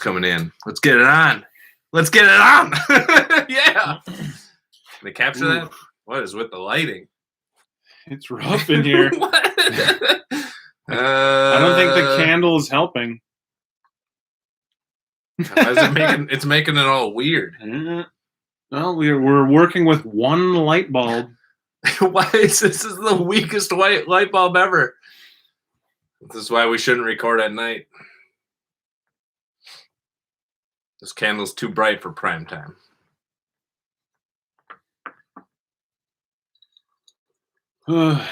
coming in. Let's get it on. Let's get it on. Yeah. Can they capture that? What is with the lighting? It's rough in here. What? I don't think the candle is helping. It's making it all weird. Well, we're working with one light bulb. Why is this is the weakest white light bulb ever? This is why we shouldn't record at night. This candle's too bright for prime time. I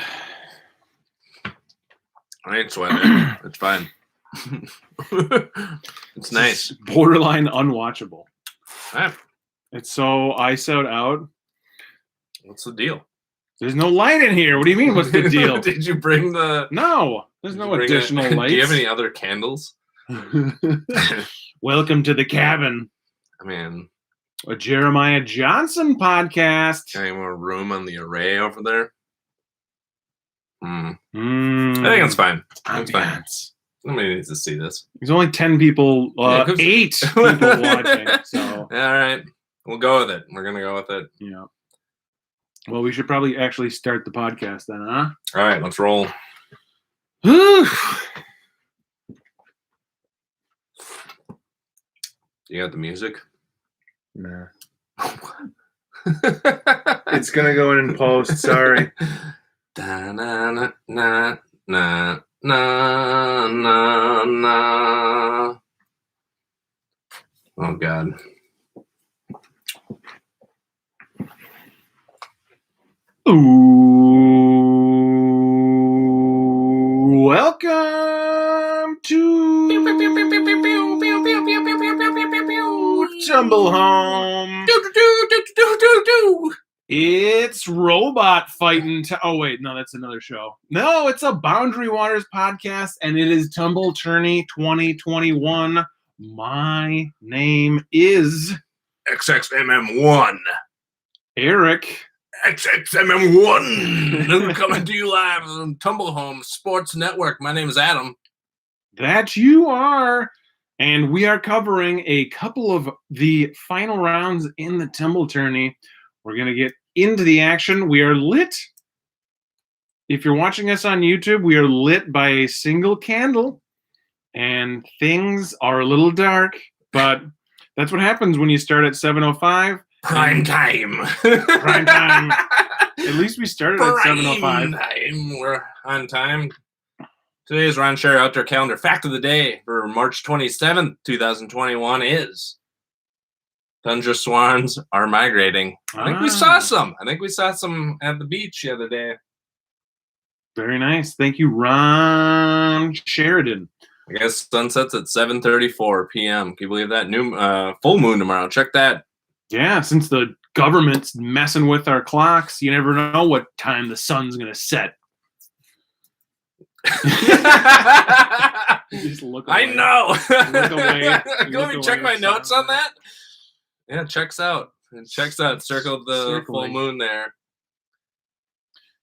ain't sweating. It's fine. It's nice. It's borderline unwatchable. Right. It's so ISO'd out. What's the deal? There's no light in here. What do you mean, what's the deal? Did you bring the... No, there's no additional lights. Do you have any other candles? Welcome to the cabin. I mean... A Jeremiah Johnson podcast. Any more room on the array over there? I think it's fine. It's fine. Somebody needs to see this. There's only 10 people, 8 people watching. So. All right. We'll go with it. We're going to go with it. Yeah. Well, we should probably actually start the podcast then, huh? All right. Let's roll. You got the music? Nah. It's going to go in post. Sorry. Da, na, na, na, na, na, na, na. Oh, God. Ooh, welcome to Tumble Home. It's robot fighting. Oh, wait. No, that's another show. No, it's a Boundary Waters podcast, and it is Tumble Tourney 2021. My name is... XXMM1. Eric. XXMM1. Coming to you live on Tumble Home Sports Network. My name is Adam. That you are. And we are covering a couple of the final rounds in the Tumble Tourney. We're going to get into the action. We are lit. If you're watching us on YouTube, we are lit by a single candle. And things are a little dark. But that's what happens when you start at 7:05. Prime time. Prime time. At least we started at 7:05. We're on time. Today's Ron Share Outdoor Calendar fact of the day for March 27th, 2021 is tundra swans are migrating. I think we saw some. I think we saw some at the beach the other day. Very nice. Thank you, Ron Sheridan. I guess sunset's at 7:34 p.m. Can you believe that? New full moon tomorrow. Check that. Yeah, since the government's messing with our clocks, you never know what time the sun's going to set. Just look away. I know. Look away. Go and check my notes on that. Yeah, it checks out. It checks out. Circled the full moon there.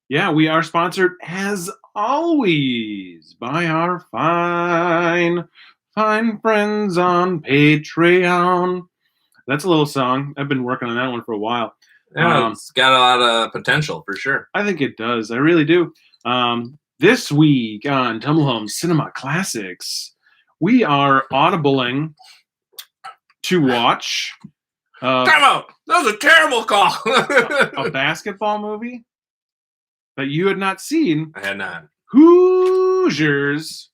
Yeah, we are sponsored, as always, by our fine friends on Patreon. That's a little song. I've been working on that one for a while. Yeah, it's got a lot of potential for sure. I think it does. I really do. This week on Tumble Home Cinema Classics, we are audibling to watch... Time out! That was a terrible call! a basketball movie that you had not seen. I had not. Hoosiers.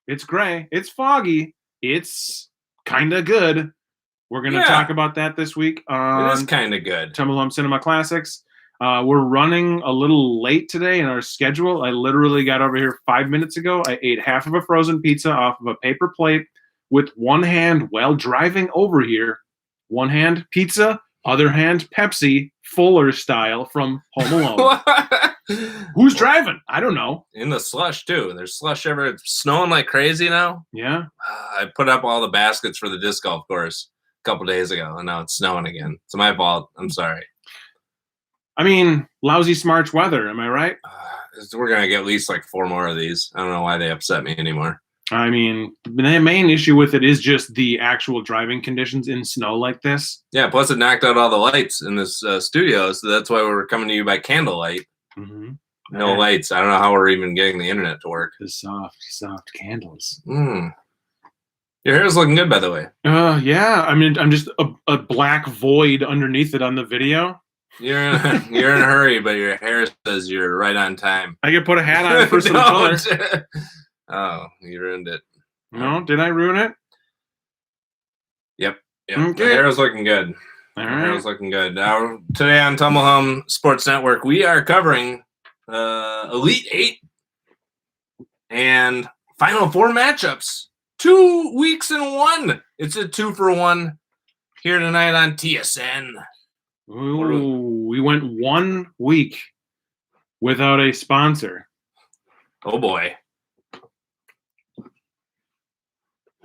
It's gray. It's foggy. It's kind of good. We're going to talk about that this week on it is kind of good. Tumble Home Cinema Classics. We're running a little late today in our schedule. I literally got over here 5 minutes ago. I ate half of a frozen pizza off of a paper plate with one hand while driving over here. One hand pizza, other hand Pepsi, Fuller style from Home Alone. Who's driving? I don't know. In the slush, too. There's slush ever. It's snowing like crazy now. Yeah. I put up all the baskets for the disc golf course a couple days ago, and now it's snowing again. It's my fault. I'm sorry. I mean, lousy March weather. Am I right? We're going to get at least like 4 more of these. I don't know why they upset me anymore. I mean, the main issue with it is just the actual driving conditions in snow like this. Yeah, plus it knocked out all the lights in this studio, so that's why we're coming to you by candlelight. Mm-hmm. No lights. I don't know how we're even getting the internet to work. The soft candles. Your hair is looking good, by the way. Yeah. I mean, I'm just a black void underneath it on the video. You're in a hurry, but your hair says you're right on time. I could put a hat on for some color. Oh, you ruined it. No, did I ruin it? Yep. Okay. The hair is looking good. All The hair right. is looking good. Now, today on Tumble Hum Sports Network, we are covering Elite Eight and Final Four matchups. 2 weeks in one. It's a 2-for-1 here tonight on TSN. Ooh, we went 1 week without a sponsor. Oh boy.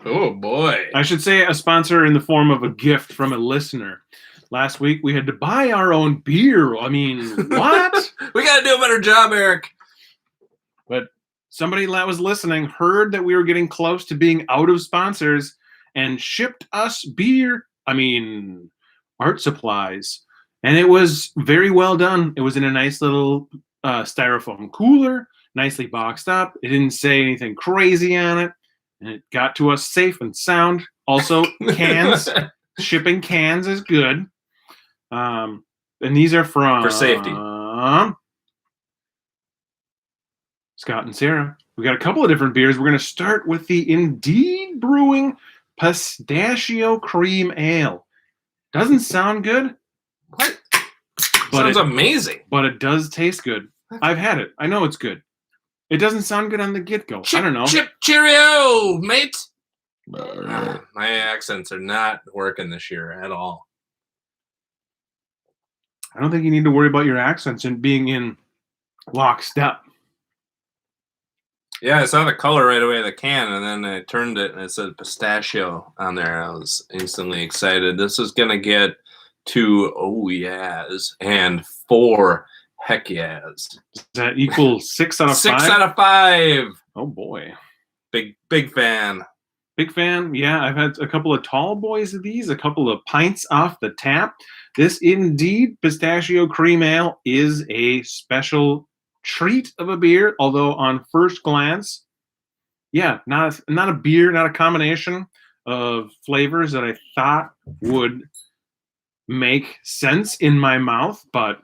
Oh boy. I should say a sponsor in the form of a gift from a listener. Last week we had to buy our own beer. I mean, what? We got to do a better job, Eric. But somebody that was listening heard that we were getting close to being out of sponsors and shipped us beer. I mean, art supplies. And it was very well done. It was in a nice little styrofoam cooler, nicely boxed up. It didn't say anything crazy on it. And it got to us safe and sound. Also, cans. Shipping cans is good. And these are from... For safety. Scott and Sarah. We got a couple of different beers. We're going to start with the Indeed Brewing Pistachio Cream Ale. Doesn't sound good. What? Sounds amazing. But it does taste good. I've had it. I know it's good. It doesn't sound good on the get-go. I don't know. Chip cheerio, mate. My accents are not working this year at all. I don't think you need to worry about your accents and being in lockstep. Yeah, I saw the color right away of the can, and then I turned it, and it said pistachio on there. I was instantly excited. This is going to get 2 oh yeahs and 4 heck yeahs. Does that equal 6 out of 5? 6 out of 5. Oh, boy. Big fan. Big fan. Yeah, I've had a couple of tall boys of these, a couple of pints off the tap. This Indeed Pistachio Cream Ale is a special treat of a beer, although on first glance, yeah, not a beer, not a combination of flavors that I thought would make sense in my mouth, but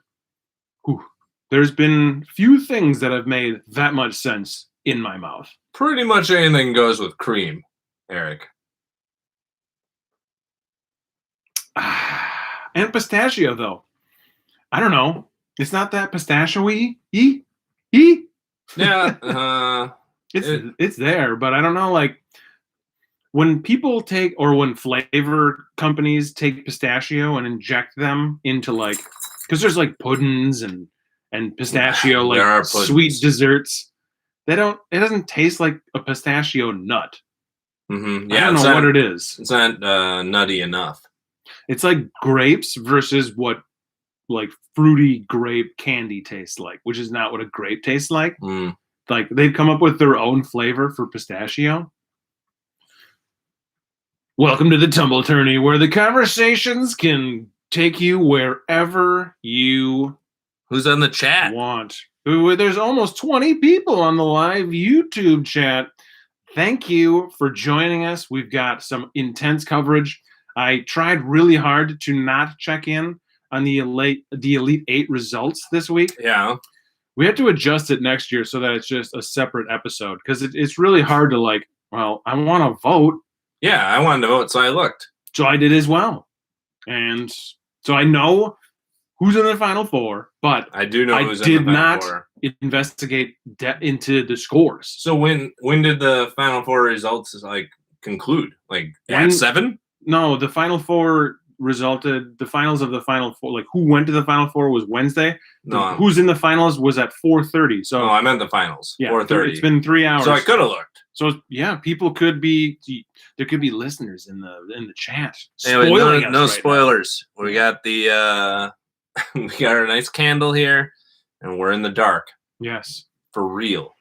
there's been few things that have made that much sense in my mouth. Pretty much anything goes with cream, Eric. And pistachio, though. I don't know. It's not that pistachio-y. Yeah. It's there, but I don't know, like, when people take, or when flavor companies take pistachio and inject them into, like, because there's, like, puddings and pistachio, like, sweet desserts. It doesn't taste like a pistachio nut. Mm-hmm. Yeah, I don't know what it is. It's not nutty enough. It's like grapes versus what, like, fruity grape candy tastes like, which is not what a grape tastes like. Mm. Like, they've come up with their own flavor for pistachio. Welcome to the Tumble Tourney, where the conversations can take you wherever you Who's on the chat? want. There's almost 20 people on the live YouTube chat. Thank you for joining us. We've got some intense coverage. I tried really hard to not check in on the Elite Eight results this week. Yeah. We have to adjust it next year so that it's just a separate episode, because it's really hard to, like, well, I want to vote. Yeah, I wanted to vote, so I looked. So I did as well. And so I know who's in the Final Four, but I do know who's in the did Final not Four. Investigate into the scores. So when did the Final Four results, like, conclude? Like, at 7? No, the Final Four resulted, the finals of the Final Four, like, who went to the Final Four was Wednesday. No. Who's in the finals was at 4:30. So I meant the finals. Yeah, 4:30. It's been 3 hours. So I could have looked. So yeah, people could be, there could be listeners in the chat. Anyway, Spoiling us no right spoilers. Now. We got the we got our nice candle here, and we're in the dark. Yes. For real.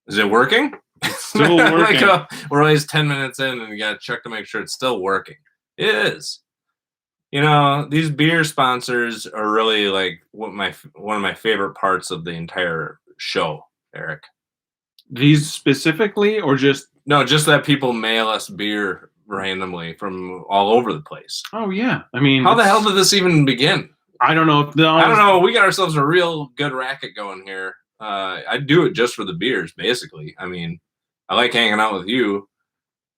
Is it working? It's still working. We're always 10 minutes in, and you got to check to make sure it's still working. It is. You know, these beer sponsors are really like one of my favorite parts of the entire show, Eric. These specifically, or just no, just that people mail us beer randomly from all over the place. Oh yeah, I mean, how the hell did this even begin? I don't know. I don't know. We got ourselves a real good racket going here. I do it just for the beers, basically. I mean, I like hanging out with you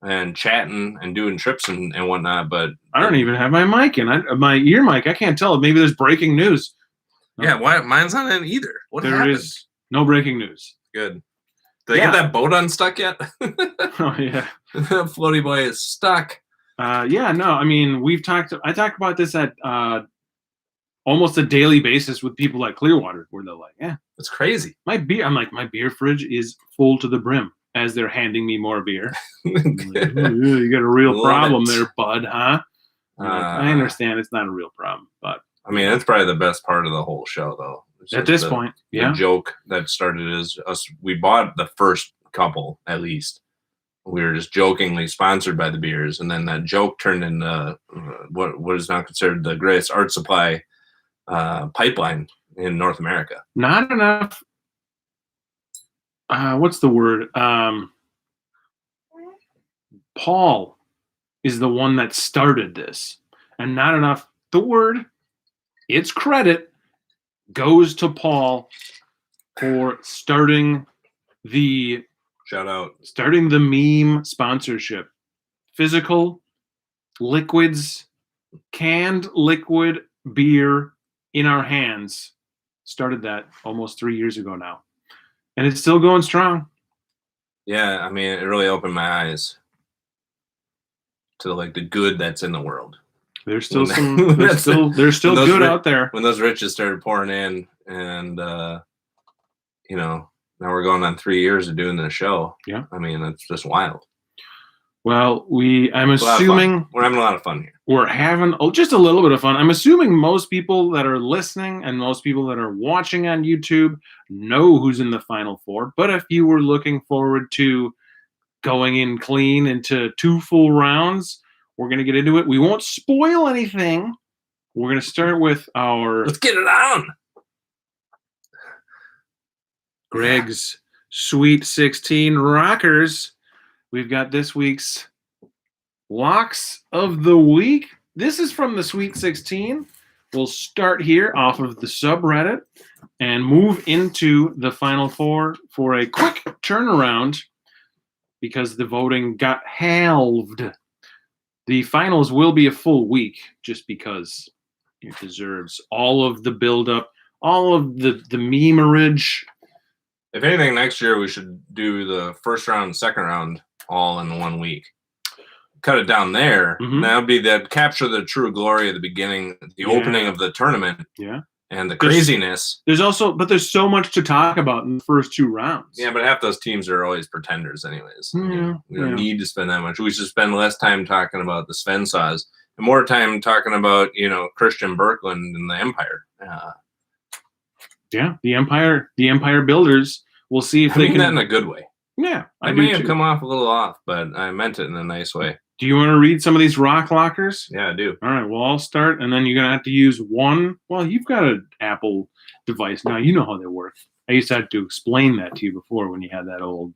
and chatting and doing trips and whatnot, but I don't even have my mic in. My ear mic. I can't tell. Maybe there's breaking news. No. Yeah, why? Mine's not in either. What happened? There is no breaking news. Good. Did I get that boat unstuck yet? Oh yeah, the floaty boy is stuck. Yeah, no. I mean, I talk about this at almost a daily basis with people at Clearwater, where they're like, "Yeah, it's crazy." My beer fridge is full to the brim as they're handing me more beer. Like, you got a real problem there, bud, huh? I understand it's not a real problem, but I mean, it's probably the best part of the whole show, though. At this point, yeah. The joke that started is us. We bought the first couple, at least. We were just jokingly sponsored by the beers, and then that joke turned into what is now considered the greatest art supply pipeline in North America. Not enough. What's the word? Paul is the one that started this, and not enough. The word, its credit goes to Paul for starting the meme sponsorship. Physical liquids, canned liquid beer in our hands. Started that almost 3 years ago now. And it's still going strong. Yeah, I mean, it really opened my eyes to like the good that's in the world. There's still there's still good out there. When those riches started pouring in, and you know, now we're going on 3 years of doing this show. Yeah, I mean, it's just wild. Well, I'm assuming we're having a lot of fun here. We're having just a little bit of fun. I'm assuming most people that are listening and most people that are watching on YouTube know who's in the Final Four. But if you were looking forward to going in clean into 2 full rounds, we're going to get into it. We won't spoil anything. We're going to start with Let's get it on. Greg's Sweet 16 Rockers. We've got this week's Locks of the Week. This is from the Sweet 16. We'll start here off of the subreddit and move into the Final Four for a quick turnaround because the voting got halved. The finals will be a full week just because it deserves all of the build-up, all of the memerage. If anything, next year we should do the first round and second round all in 1 week. Cut it down there. Mm-hmm. That would be that capture the true glory of the beginning, the opening of the tournament. Yeah. And the craziness. There's so much to talk about in the first 2 rounds. Yeah, but half those teams are always pretenders anyways. We don't need to spend that much. We should spend less time talking about the Sven Saws and more time talking about, Christian Birkeland and the Empire. Yeah, the Empire builders. We'll see if they can. That in a good way. Yeah, I may have come off a little off, but I meant it in a nice way. Do you want to read some of these rock lockers? Yeah, I do. All right, well, I'll start, and then you're going to have to use one. Well, you've got an Apple device now. You know how they work. I used to have to explain that to you before when you had that old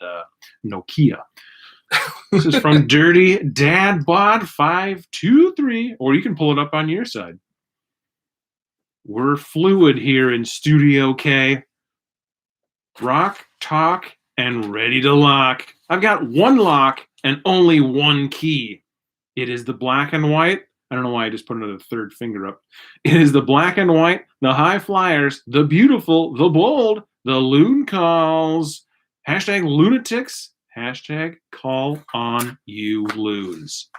Nokia. This is from Dirty Dad Bod 523, or you can pull it up on your side. We're fluid here in Studio K. Rock, talk, and ready to lock. I've got 1 lock and only 1 key. It is the black and white. I don't know why I just put another third finger up. It is the black and white, the high flyers, the beautiful, the bold, the loon calls. Hashtag lunatics. Hashtag call on you loons.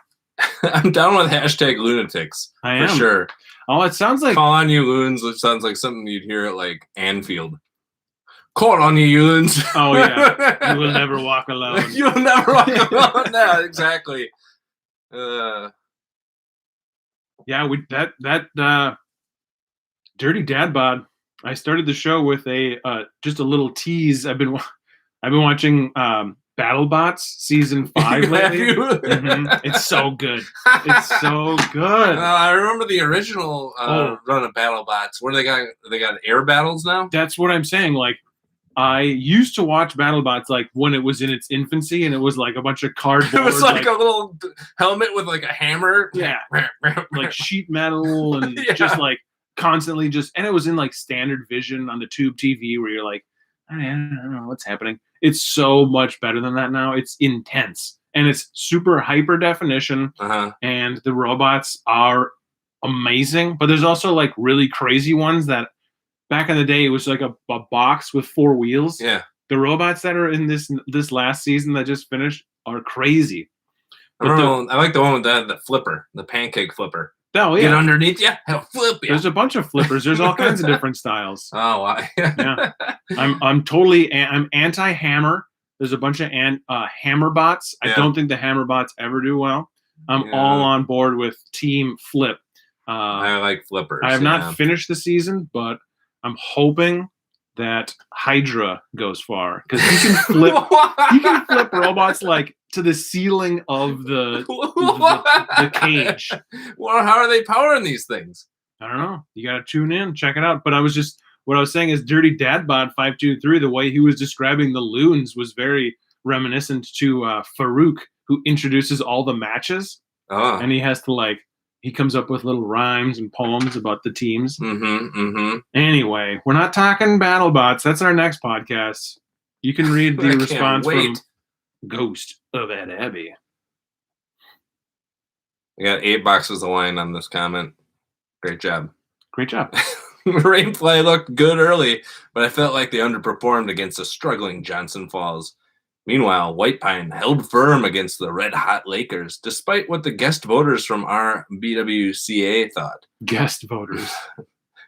I'm down with hashtag lunatics. I am. For sure. Oh, it sounds like call on you loons, which sounds like something you'd hear at like Anfield. Call on you loons. Oh yeah. You will never walk alone. You'll never walk alone. No, exactly. Yeah, that Dirty Dad Bod. I started the show with just a little tease. I've been watching BattleBots season 5 lately. It's so good. It's so good. I remember the original run of BattleBots. Where they got air battles now? That's what I'm saying. Like, I used to watch BattleBots like when it was in its infancy, and it was like a bunch of cardboard. It was like a little helmet with like a hammer. Yeah, like sheet metal and just like constantly and it was in like standard vision on the tube TV where you're like, I don't know what's happening. It's so much better than that now. It's intense and it's super hyper definition, and the robots are amazing. But there's also like really crazy ones that. Back in the day, it was like a box with 4 wheels. Yeah. The robots that are in this last season that just finished are crazy. I like the one with the flipper, the pancake flipper. Oh, yeah. Get underneath you, I'll flip you. There's a bunch of flippers. There's all kinds of different styles. Oh, wow. Yeah. I'm anti-hammer. There's a bunch of hammer bots. I don't think the hammer bots ever do well. I'm all on board with Team Flip. I like flippers. I have not finished the season, but I'm hoping that Hydra goes far because he can flip. He can flip robots like to the ceiling of the cage. Well, how are they powering these things? I don't know. You got to tune in, check it out. But what I was saying is Dirty Dadbot 523. The way he was describing the loons was very reminiscent to Farouk, who introduces all the matches, and he has to he comes up with little rhymes and poems about the teams. Anyway, we're not talking BattleBots. That's our next podcast. You can read the response from Ghost of Ed Abbey. I got 8 boxes of wine on this comment. Great job. Great job. Rainfly looked good early, but I felt like they underperformed against a struggling Johnson Falls. Meanwhile, White Pine held firm against the red-hot Lakers, despite what the guest voters from our BWCA thought. Guest voters.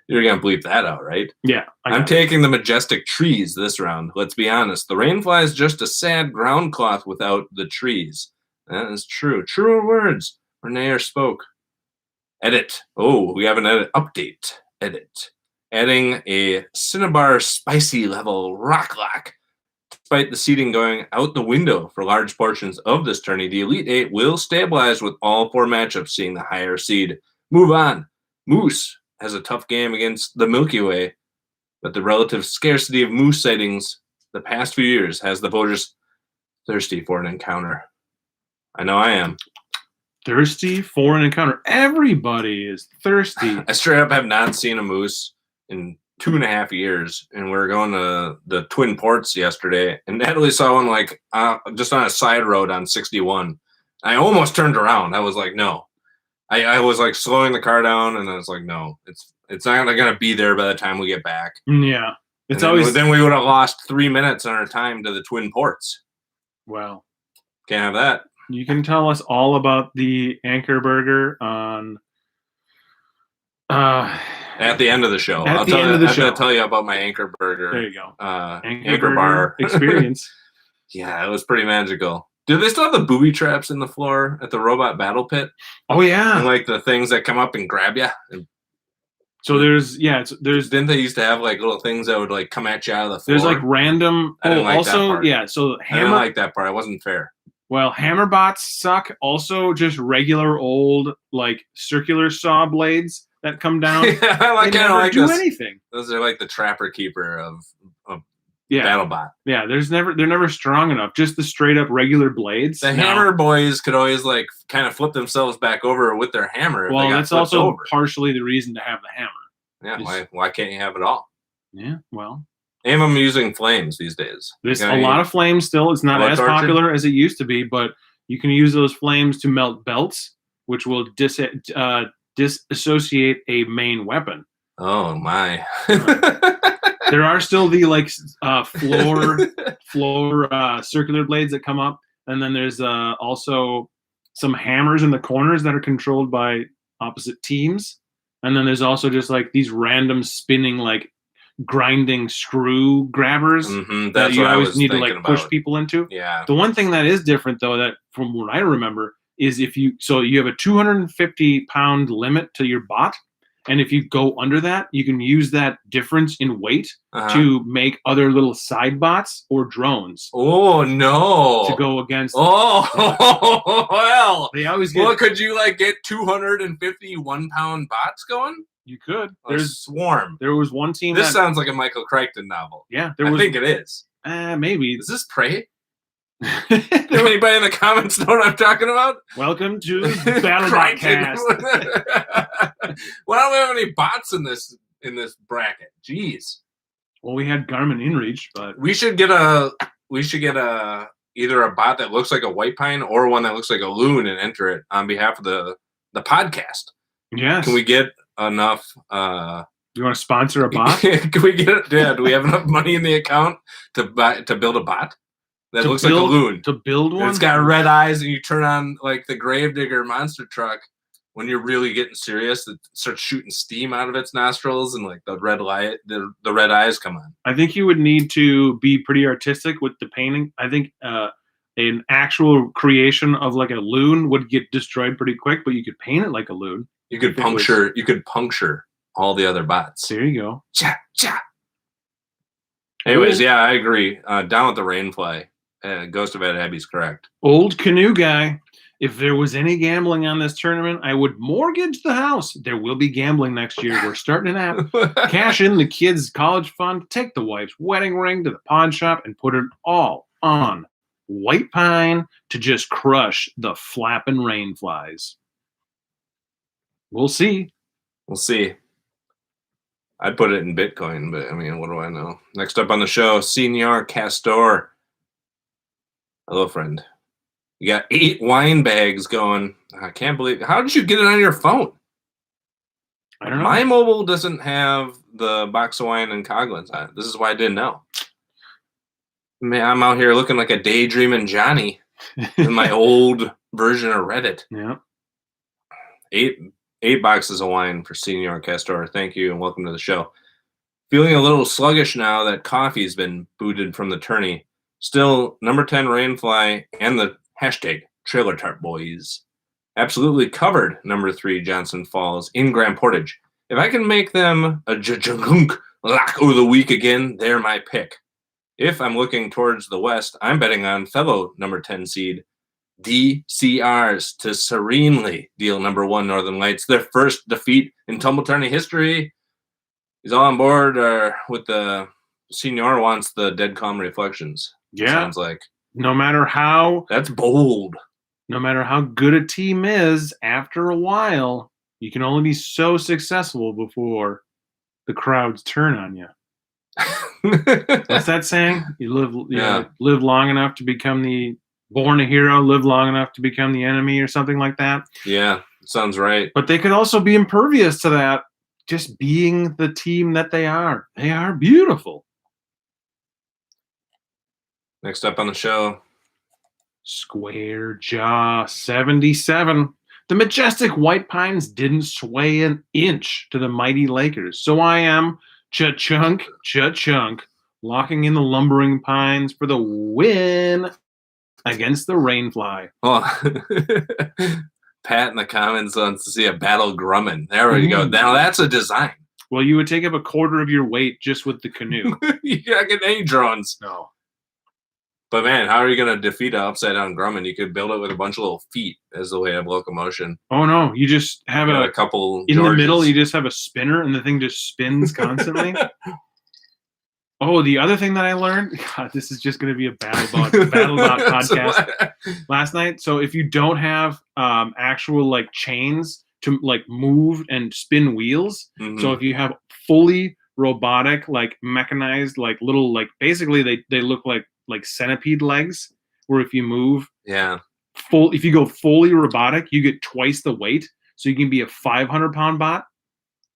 You're going to bleep that out, right? Yeah. I'm taking the majestic trees this round. Let's be honest. The Rainfly is just a sad ground cloth without the trees. That is true. Truer words. Renee spoke. Edit. Oh, we have an edit. Update. Edit. Adding a Cinnabar spicy level rock lock. Despite the seeding going out the window for large portions of this tourney, the Elite Eight will stabilize with all 4 matchups seeing the higher seed. Move on. Moose has a tough game against the Milky Way, but the relative scarcity of moose sightings the past few years has the voters thirsty for an encounter. I know I am. Thirsty for an encounter. Everybody is thirsty. I straight up have not seen a moose in 2.5 years, and we were going to the Twin Ports yesterday, and Natalie saw one just on a side road on 61. I almost turned around. I was like, no. I was like slowing the car down, and I was like, no, it's not going to be there by the time we get back. Yeah, then we would have lost 3 minutes on our time to the Twin Ports. Well, can't have that. You can tell us all about the Anchor Burger on. At the end of the show. I'll tell you about my Anchor Burger. There you go. Anchor Bar experience. Yeah, it was pretty magical. Do they still have the booby traps in the floor at the robot battle pit? Oh, yeah. And the things that come up and grab you? So there's didn't they used to have little things that would come at you out of the floor? There's random. I didn't like that part. Yeah. So I didn't like that part. It wasn't fair. Well, hammer bots suck. Also, just regular old circular saw blades that come down. Yeah, I they never do anything. Those are like the trapper keeper of yeah. BattleBot. Yeah, they're never strong enough. Just the straight up regular blades. The hammer boys could always kind of flip themselves back over with their hammer. Well, that's also partially the reason to have the hammer. Yeah, why can't you have it all? Yeah, well. And I'm using flames these days. There's a lot of flames still. It's not as popular as it used to be, but you can use those flames to melt belts, which will disassociate a main weapon. Oh my! There are still the floor circular blades that come up, and then there's also some hammers in the corners that are controlled by opposite teams, and then there's also just these random spinning grinding screw grabbers that you always need to push people into. Yeah. The one thing that is different though, that from what I remember, is you have a 250-pound limit to your bot, And if you go under that, you can use that difference in weight Uh-huh. to make other little side bots or drones Oh no! to go against. Oh well. They always get. Well, could you like get 250 1-pound bots going? You could. There's swarm. There was one team. This sounds like a Michael Crichton novel. Yeah, I think it is. Maybe. Is this Prey? Anybody in the comments know what I'm talking about? Welcome to BattleBot Cast. Why don't we have any bots in this bracket? Jeez. Well, we had Garmin InReach, but we should get either a bot that looks like a white pine or one that looks like a loon and enter it on behalf of the podcast. Yes. Can we get enough? You want to sponsor a bot? Can we get it? Yeah. Do we have enough money in the account to build a bot that looks like a loon? To build one? It's got red eyes, and you turn on like the Gravedigger monster truck when you're really getting serious. It starts shooting steam out of its nostrils, and like the red light, the red eyes come on. I think you would need to be pretty artistic with the painting. I think an actual creation of like a loon would get destroyed pretty quick, but you could paint it like a loon. You could puncture. You could puncture all the other bots. There you go. Cha cha. Anyways, yeah, I agree. Down with the rainfly. Ghost of Ed Abbey's correct. Old canoe guy. If there was any gambling on this tournament, I would mortgage the house. There will be gambling next year. We're starting an app. Cash in the kids' college fund, take the wife's wedding ring to the pawn shop, and put it all on white pine to just crush the flapping rain flies. We'll see. We'll see. I'd put it in Bitcoin, but I mean, what do I know? Next up on the show, Senor Castor. Hello, friend. You got 8 wine bags going. I can't believe. How did you get it on your phone? I don't know. My mobile doesn't have the box of wine and Coglins on it. This is why I didn't know. Man, I'm out here looking like a daydreaming Johnny in my old version of Reddit. Yeah. 8 boxes of wine for Senor Castor. Thank you and welcome to the show. Feeling a little sluggish now that coffee's been booted from the tourney. Still, number 10 Rainfly and the hashtag Trailer Tart Boys. Absolutely covered number 3 Johnson Falls in Grand Portage. If I can make them a junk lock of the week again, they're my pick. If I'm looking towards the west, I'm betting on fellow number 10 seed DCRs to serenely deal number 1 Northern Lights their first defeat in Tumble Tourney history. He's all on board with the Senior wants the Dead Calm Reflections. Yeah. Sounds like. No matter how. That's bold. No matter how good a team is, after a while, you can only be so successful before the crowds turn on you. What's that saying? You live long enough to become born a hero, live long enough to become the enemy, or something like that. Yeah, sounds right. But they could also be impervious to that, just being the team that they are. They are beautiful. Next up on the show, Square Jaw 77. The majestic White Pines didn't sway an inch to the mighty Lakers. So I am cha-chunk, locking in the lumbering pines for the win against the Rainfly. Oh, Pat in the comments wants to see a battle Grumman. There we go. Now that's a design. Well, you would take up a quarter of your weight just with the canoe. You can't get any drones. No. But man, how are you going to defeat an upside down Grumman? You could build it with a bunch of little feet as the way of locomotion. Oh no, you just have a couple in Georges. The middle. You just have a spinner, and the thing just spins constantly. Oh, the other thing that I learned, God, this is just going to be a BattleBot podcast last night. So if you don't have actual like chains to like move and spin wheels, so if you have fully robotic, like mechanized, like little, like basically they look like centipede legs, where if you move, if you go fully robotic, you get twice the weight. So you can be a 500-pound bot.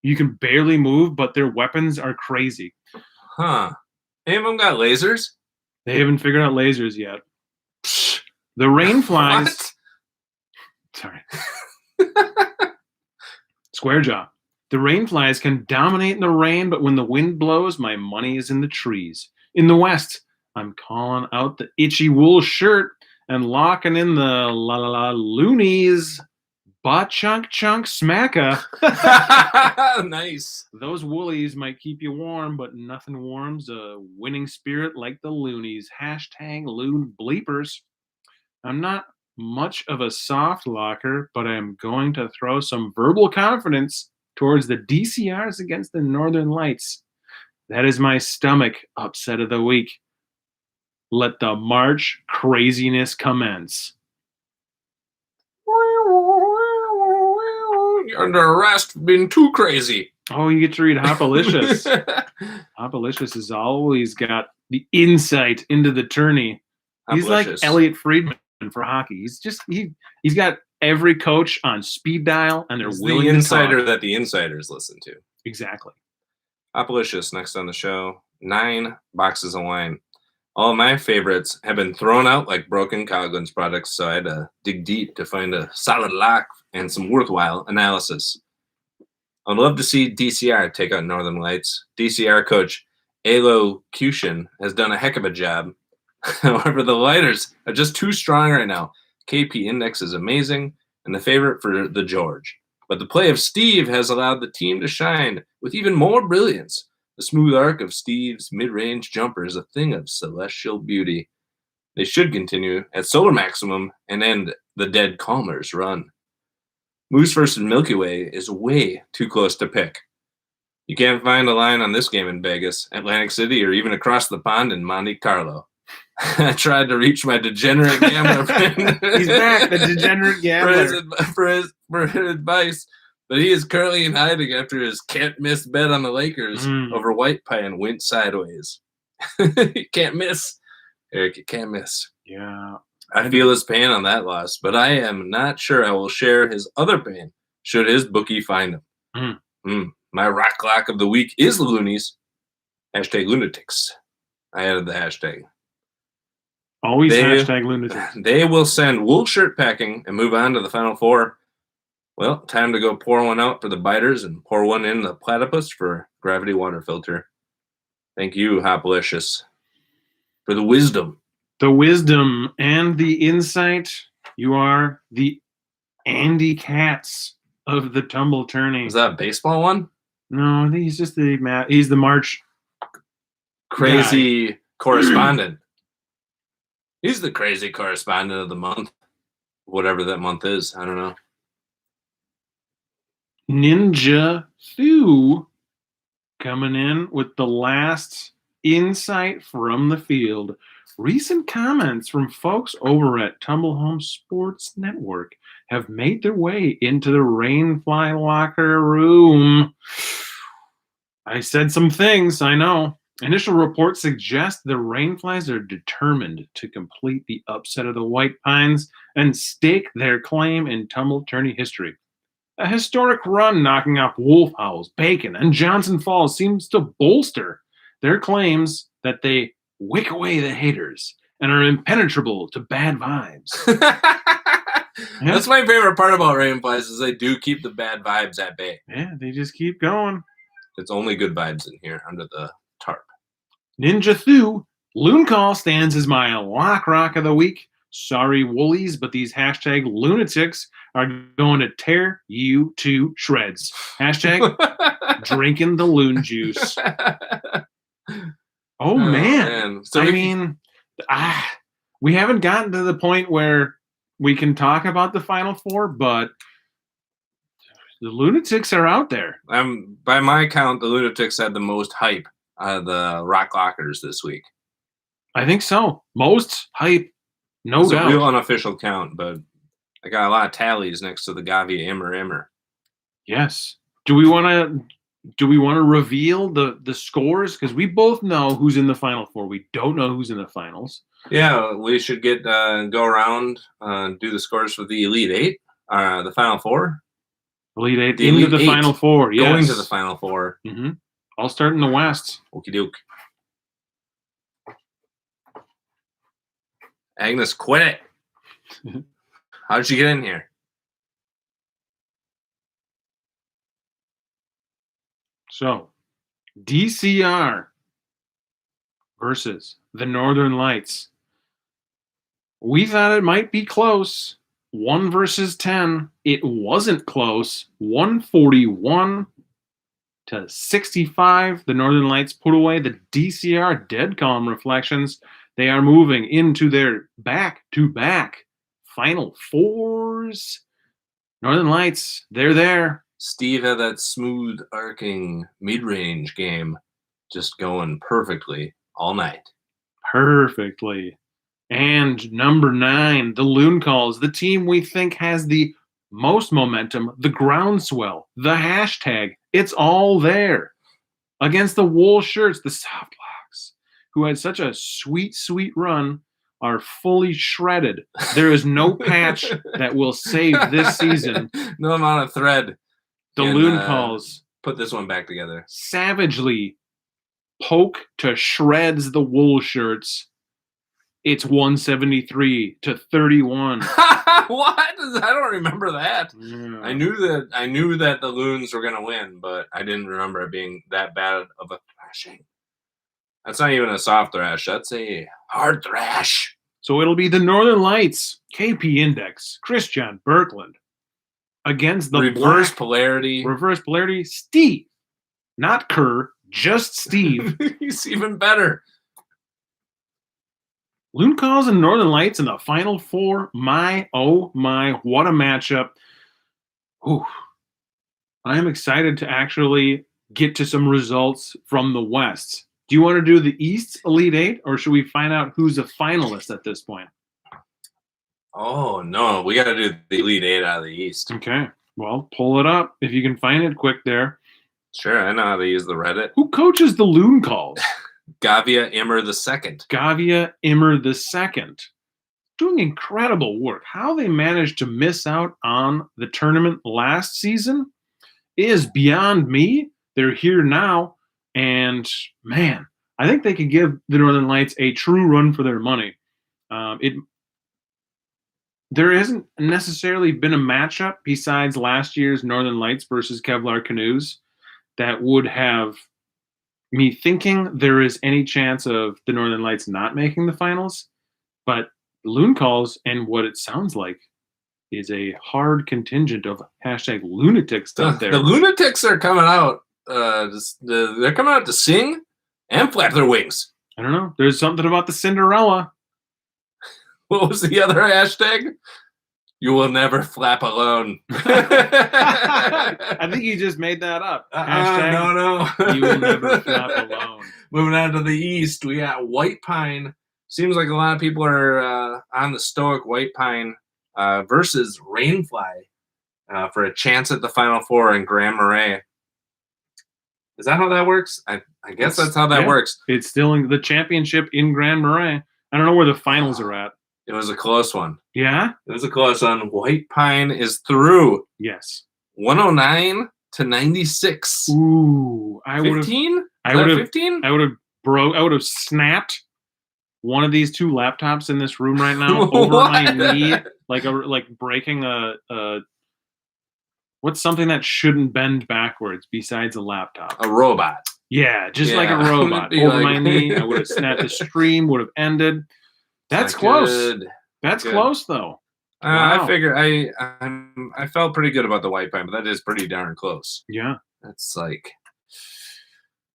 You can barely move, but their weapons are crazy. Huh. Any of them got lasers? They haven't figured out lasers yet. The Rainflies. Sorry. Square Jaw. The Rainflies can dominate in the rain, but when the wind blows, my money is in the trees. In the west, I'm calling out the itchy wool shirt and locking in the la la la loonies. Ba chunk chunk smacka. Nice. Those woolies might keep you warm, but nothing warms a winning spirit like the loonies. Hashtag loon bleepers. I'm not much of a soft locker, but I'm going to throw some verbal confidence towards the DCRs against the Northern Lights. That is my stomach upset of the week. Let the March craziness commence. You're under arrest for being too crazy. Oh, you get to read Hopalicious. Hopalicious has always got the insight into the tourney. He's like Hopalicious. Elliot Friedman for hockey. He's got every coach on speed dial, and they're He's willing the to insider talk. that the insiders listen to. Exactly. Hopalicious next on the show. 9 boxes of wine. All of my favorites have been thrown out like broken Coghlan's products, so I had to dig deep to find a solid lock and some worthwhile analysis. I'd love to see DCR take out Northern Lights. DCR coach Elocution has done a heck of a job. However, the Lighters are just too strong right now. KP index is amazing and the favorite for the George. But the play of Steve has allowed the team to shine with even more brilliance. The smooth arc of Steve's mid-range jumper is a thing of celestial beauty. They should continue at solar maximum and end the Dead Calmer's run. Moose versus Milky Way is way too close to pick. You can't find a line on this game in Vegas, Atlantic City, or even across the pond in Monte Carlo. I tried to reach my degenerate gambler friend. He's back, the degenerate gambler. For his advice, but he is currently in hiding after his can't-miss bet on the Lakers over White Pine went sideways. You can't miss. Eric, you can't miss. Yeah. I feel his pain on that loss, but I am not sure I will share his other pain should his bookie find him. My rock lock of the week is the Loonies. Hashtag lunatics. I added the hashtag. Always hashtag lunatics. They will send wool shirt packing and move on to the Final Four. Well, time to go pour one out for the biters and pour one in the platypus for gravity water filter. Thank you, Hopalicious, for the wisdom. The wisdom and the insight. You are the Andy Katz of the Tumble Tourney. Is that a baseball one? No, I think he's just he's the March crazy correspondent. He's the crazy correspondent of the month. Whatever that month is. I don't know. Ninja Thew coming in with the last insight from the field. Recent comments from folks over at Tumble Home Sports Network have made their way into the Rainfly locker room. I said some things, I know. Initial reports suggest the Rainflies are determined to complete the upset of the White Pines and stake their claim in Tumble Tourney history. A historic run knocking off Wolf Owls, Bacon, and Johnson Falls seems to bolster their claims that they wick away the haters and are impenetrable to bad vibes. That's my favorite part about Rainflies is they do keep the bad vibes at bay. Yeah, they just keep going. It's only good vibes in here under the tarp. Ninja Thew, Loon Call stands as my lock rock of the week. Sorry, woolies, but these hashtag lunatics are going to tear you to shreds. Hashtag drinking the loon juice. Oh, man. So we haven't gotten to the point where we can talk about the Final Four, but the lunatics are out there. By my count, the lunatics had the most hype out of the rock lockers this week. I think so. Most hype, no doubt. It's a real unofficial count, but I got a lot of tallies next to the Gavi Immer. Yes. Do we want to reveal the scores? Because we both know who's in the Final Four. We don't know who's in the finals. Yeah, we should go around, do the scores for the Elite Eight, the Final Four. Elite Eight into the Final Four. Yes. Going to the Final Four. Mm-hmm. I'll start in the West. Okie doke. Agnes, quit it. How did you get in here? So, DCR versus the Northern Lights. We thought it might be close. 1 versus 10. It wasn't close. 141 to 65. The Northern Lights put away the DCR dead calm reflections. They are moving into their back-to-back Final Fours. Northern Lights, they're there. Steve had that smooth arcing mid-range game just going perfectly all night. Perfectly. And number 9, the Loon Calls, the team we think has the most momentum, the groundswell, the hashtag. It's all there. Against the Wool Shirts, the Soft Locks, who had such a sweet, sweet run, are fully shredded. There is no patch that will save this season. No amount of thread. The Loon Calls put this one back together. Savagely poke to shreds the Wool Shirts. It's 173 to 31. What? I don't remember that. Yeah. I knew that the Loons were gonna win, but I didn't remember it being that bad of a thrashing. That's not even a soft thrash. That's a hard thrash. So it'll be the Northern Lights, KP Index, Christian Berkland, against the reverse polarity. Reverse polarity, Steve. Not Kerr, just Steve. He's even better. Loon Calls and Northern Lights in the Final Four. My, oh my, what a matchup. Ooh. I am excited to actually get to some results from the West. Do you want to do the East Elite Eight, or should we find out who's a finalist at this point? Oh, no. We got to do the Elite Eight out of the East. Okay. Well, pull it up if you can find it quick there. Sure. I know how to use the Reddit. Who coaches the Loon Calls? Gavia Immer II. Gavia Immer II. Doing incredible work. How they managed to miss out on the tournament last season is beyond me. They're here now. And, man, I think they could give the Northern Lights a true run for their money. There hasn't necessarily been a matchup besides last year's Northern Lights versus Kevlar Canoes that would have me thinking there is any chance of the Northern Lights not making the finals. But Loon Calls and what it sounds like is a hard contingent of hashtag lunatics out there. The lunatics are coming out. They're coming out to sing and flap their wings. I don't know. There's something about the Cinderella. What was the other hashtag? You will never flap alone. I think you just made that up. Hashtag, no. You will never flap alone. Moving on to the East, we got White Pine. Seems like a lot of people are on the stoic White Pine versus Rainfly for a chance at the Final Four in Grand Marais. Is that how that works? I guess that's how that works. It's still in the championship in Grand Marais. I don't know where the finals are at. It was a close one. Yeah? It was a close one. White Pine is through. Yes. 109 to 96. Ooh. 15? I would have 15? I would have snapped one of these two laptops in this room right now over my knee, like breaking a what's something that shouldn't bend backwards besides a laptop? A robot. Yeah, just like a robot. Over my knee, I would have snapped. The stream would have ended. That's close. Good. That's close, though. Wow. I figure I felt pretty good about the White Pine, but that is pretty darn close. Yeah. That's like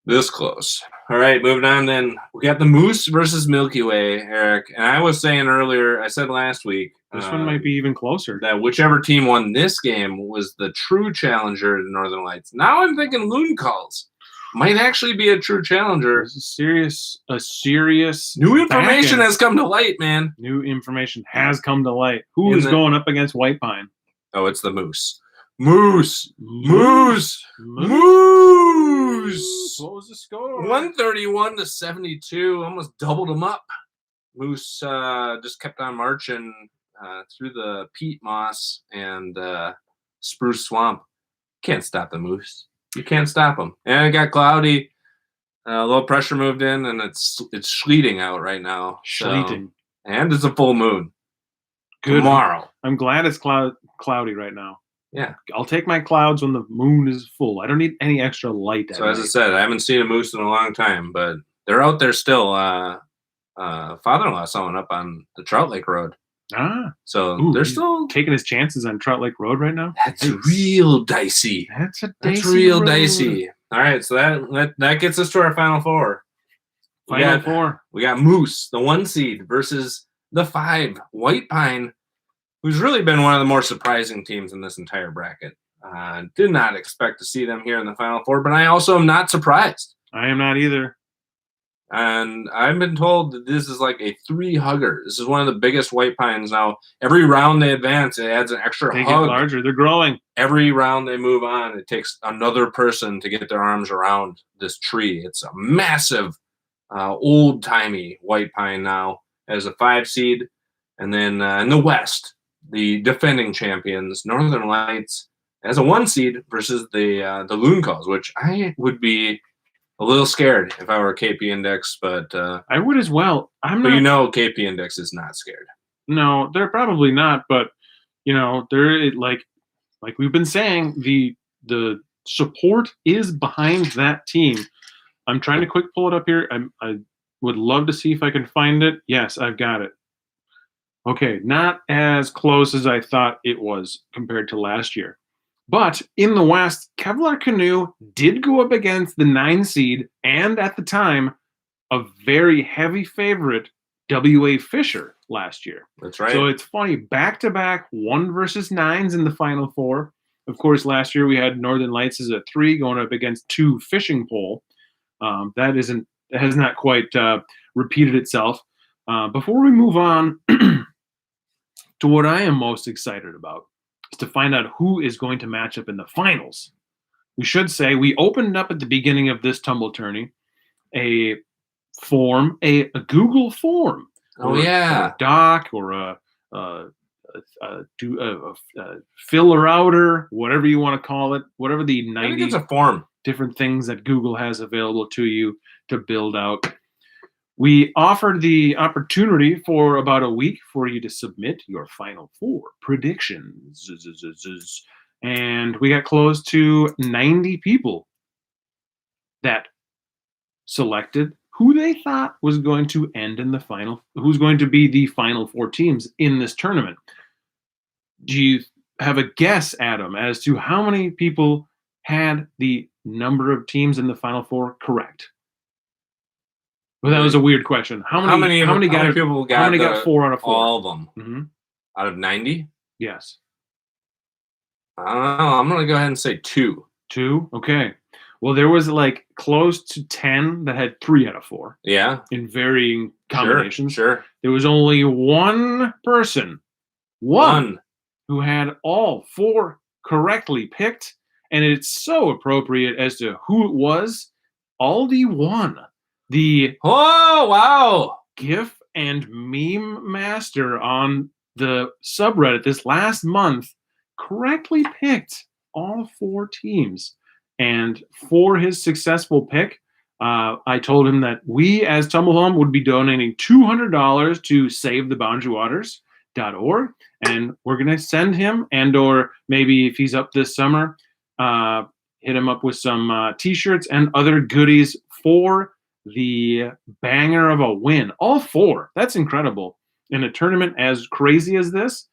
this close. All right, moving on then. We got the Moose versus Milky Way, Eric. And I was saying earlier, I said last week. This one might be even closer. That whichever team won this game was the true challenger to Northern Lights. Now I'm thinking Loon Calls might actually be a true challenger. This is a serious new information has come to light, man. New information has come to light. Who is going up against White Pine? Oh, it's the Moose. Moose. What was the score? 131 to 72. Almost doubled them up. Moose just kept on marching through the peat moss and spruce swamp. Can't stop the Moose. You can't stop them. And it got cloudy. Low pressure moved in, and it's sleeting out right now. Sleeting. And it's a full moon. Good. Tomorrow. I'm glad it's cloudy right now. Yeah. I'll take my clouds when the moon is full. I don't need any extra light. So as I said, I haven't seen a moose in a long time, but they're out there still. Father-in-law saw one up on the Trout Lake Road. So Ooh, they're he's still taking his chances on Trout Lake Road right now. that's real dicey. That's a That's dicey real road. dicey. All right, so that gets us to our final four. Final four. We got Moose, the 1 seed, versus the 5 White Pine, who's really been one of the more surprising teams in this entire bracket. Did not expect to see them here in the final four, but I also am not surprised. I am not either. And I've been told that this is like a 3-hugger. This is one of the biggest White Pines. Now, every round they advance, it adds an extra They hug. get larger. They're growing. Every round they move on, it takes another person to get their arms around this tree. It's a massive, old-timey White Pine now as a 5 seed. And then in the West, the defending champions, Northern Lights, as a 1 seed versus the Loon Calls, which I would be a little scared if I were KP Index, but I would as well. but you know KP Index is not scared. No, they're probably not, but you know, they're like we've been saying, the support is behind that team. I'm trying to quick pull it up here. I would love to see if I can find it. Yes, I've got it. Okay, not as close as I thought it was compared to last year. But in the West, Kevlar Canoe did go up against the 9 seed and, at the time, a very heavy favorite, W.A. Fisher, last year. That's right. So it's funny, back-to-back 1 versus 9s in the Final Four. Of course, last year we had Northern Lights as a 3 going up against 2 Fishing Pole. That has not quite repeated itself. Before we move on to what I am most excited about, is to find out who is going to match up in the finals. We should say we opened up at the beginning of this Tumble Tourney a Google form. Oh, yeah. Or a doc or a filler outer, whatever you want to call it, whatever the 90 I think it's a form. Different things that Google has available to you to build out. We offered the opportunity for about a week for you to submit your Final Four predictions. And we got close to 90 people that selected who they thought was going to end in the final, who's going to be the Final Four teams in this tournament. Do you have a guess, Adam, as to how many people had the number of teams in the Final Four correct? Well, that was a weird question. How many people got 4 out of 4? All of them. Mm-hmm. Out of 90? Yes. I don't know. I'm going to go ahead and say 2. 2? Okay. Well, there was like close to 10 that had 3 out of 4. Yeah. In varying combinations. Sure. There was only one person, one, who had all 4 correctly picked. And it's so appropriate as to who it was. Aldi won. The GIF and meme master on the subreddit this last month correctly picked all 4 teams. And for his successful pick, I told him that we as Tumble Home would be donating $200 to SaveTheBoundaryWaters.org. And we're going to send him, and or maybe if he's up this summer, hit him up with some T-shirts and other goodies for the banger of a win. All 4. That's incredible. In a tournament as crazy as this.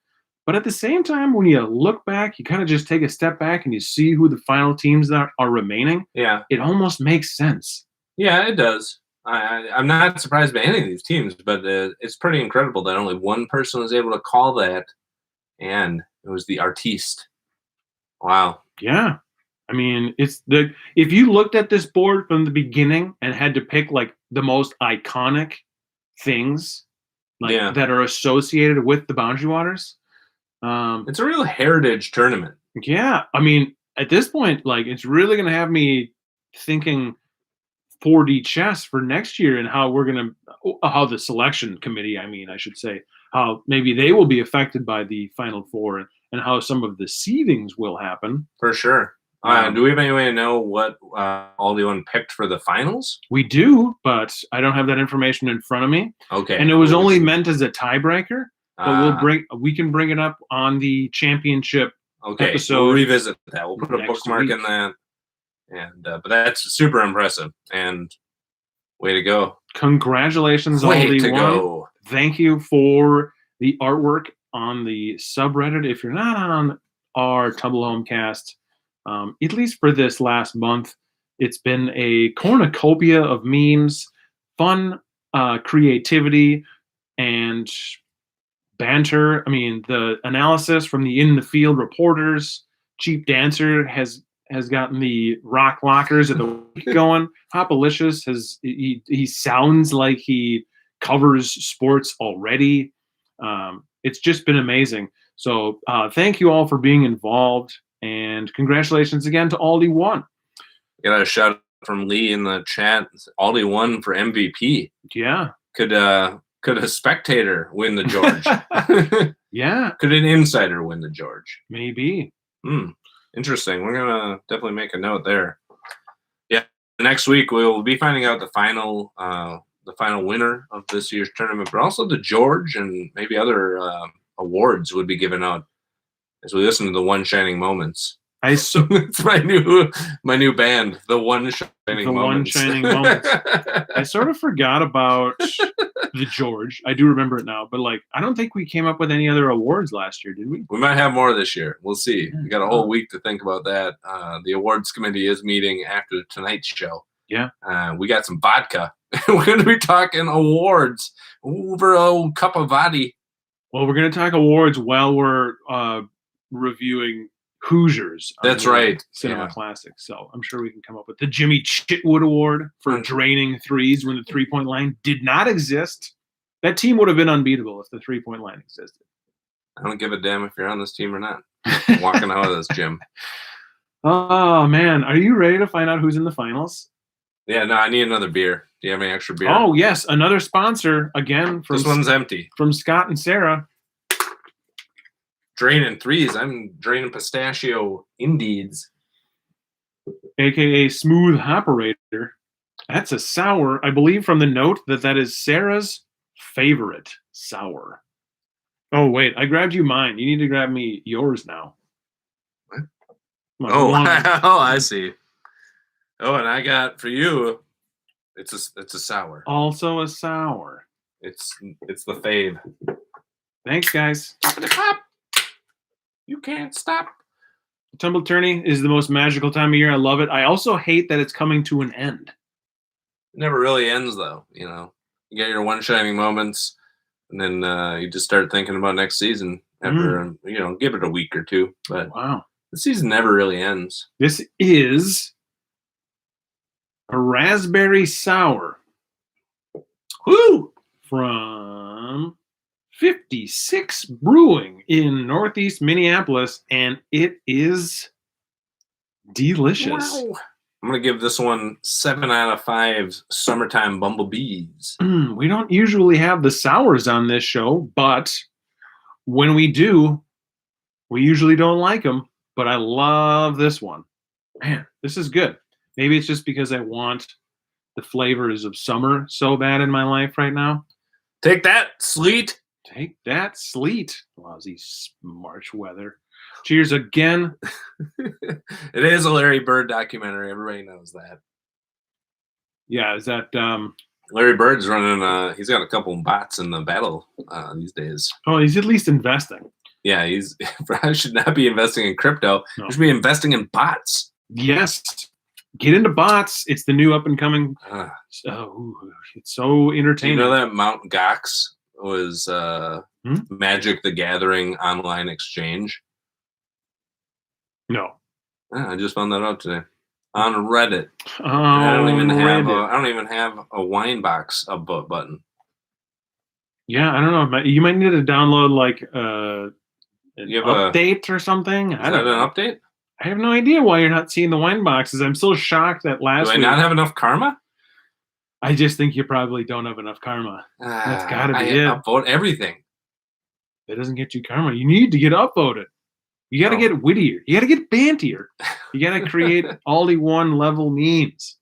But at the same time, when you look back, you kind of just take a step back and you see who the final teams are remaining. Yeah. It almost makes sense. Yeah, it does. I'm not surprised by any of these teams, but it's pretty incredible that only one person was able to call that, and it was the artiste. Wow. Yeah. I mean, if you looked at this board from the beginning and had to pick like the most iconic things that are associated with the Boundary Waters, it's a real heritage tournament. Yeah. I mean, at this point, like, it's really going to have me thinking 4D chess for next year and how how the selection committee, I should say, how maybe they will be affected by the Final Four and how some of the seedings will happen. For sure. Do we have any way to know what Aldi picked for the finals? We do, but I don't have that information in front of me. Okay. And it was only meant as a tiebreaker, but we can bring it up on the championship episode. We'll revisit that. We'll put a bookmark in that. And but that's super impressive and way to go. Congratulations, Way Aldi to go. Thank you for the artwork on the subreddit. If you're not on our Tumble Homecast, at least for this last month, it's been a cornucopia of memes, fun creativity, and banter. I mean, the analysis from the in the field reporters. Cheap Dancer has gotten the rock lockers of the week going. Hopalicious he sounds like he covers sports already. It's just been amazing. So thank you all for being involved, and congratulations again to Aldi One. Got a shout out from Lee in the chat. Aldi won for MVP. Yeah. Could a spectator win the George? Yeah. Could an insider win the George? Maybe. Interesting. We're gonna definitely make a note there. Yeah. Next week we'll be finding out the final winner of this year's tournament, but also the George and maybe other awards would be given out as we listen to the One Shining Moments. It's my new band, the One Shining Moments. One Shining Moments. I sort of forgot about the George. I do remember it now, but I don't think we came up with any other awards last year, did we? We might have more this year. We'll see. We got a whole week to think about that. The awards committee is meeting after tonight's show. Yeah. We got some vodka. We're going to be talking awards over a cup of vodka. Well, we're going to talk awards while we're reviewing Hoosiers. That's right. Cinema Classics. So I'm sure we can come up with the Jimmy Chitwood Award for draining threes when the three-point line did not exist. That team would have been unbeatable if the three-point line existed. I don't give a damn if you're on this team or not. Walking out of this gym. Oh, man. Are you ready to find out who's in the finals? Yeah, no, I need another beer. Do you have any extra beer? Oh, yes. Another sponsor, again. This one's empty. From Scott and Sarah. Draining threes. I'm draining pistachio Indeeds. AKA Smooth Operator. That's a sour. I believe from the note that is Sarah's favorite sour. Oh, wait. I grabbed you mine. You need to grab me yours now. What? Oh, I see. Oh, and I got for you, it's a sour. Also a sour. It's the fave. Thanks, guys. You can't stop. Tumble Tourney is the most magical time of year. I love it. I also hate that it's coming to an end. It never really ends, though. You know, you get your One Shining Moments, and then you just start thinking about next season after, give it a week or two. But wow, the season never really ends. This is a raspberry sour. Woo! From 56 Brewing in Northeast Minneapolis, and it is delicious. Wow. I'm going to give this one 7 out of 5 summertime bumblebees. We don't usually have the sours on this show, but when we do, we usually don't like them, but I love this one. Man, this is good. Maybe it's just because I want the flavors of summer so bad in my life right now. Take that, sleet. Take that, sleet. Lousy March weather. Cheers again. It is a Larry Bird documentary. Everybody knows that. Yeah, is that... Larry Bird's running... he's got a couple of bots in the battle these days. Oh, he's at least investing. Yeah, he's... I should not be investing in crypto. No. I should be investing in bots. Yes. Get into bots. It's the new up-and-coming... it's so entertaining. You know that Mt. Gox was Magic the Gathering online exchange? No. Yeah, I just found that out today on Reddit. Oh, I don't even have a wine box button. Yeah, I don't know. You might need to download an update or something. Is that an update? I have no idea why you're not seeing the wine boxes. I'm so shocked that last week. Do I not have enough karma? I just think you probably don't have enough karma. That's got to be it. I upvote everything. That doesn't get you karma. You need to get upvoted. You got to get wittier. You got to get bantier. You got to create Aldi One level memes.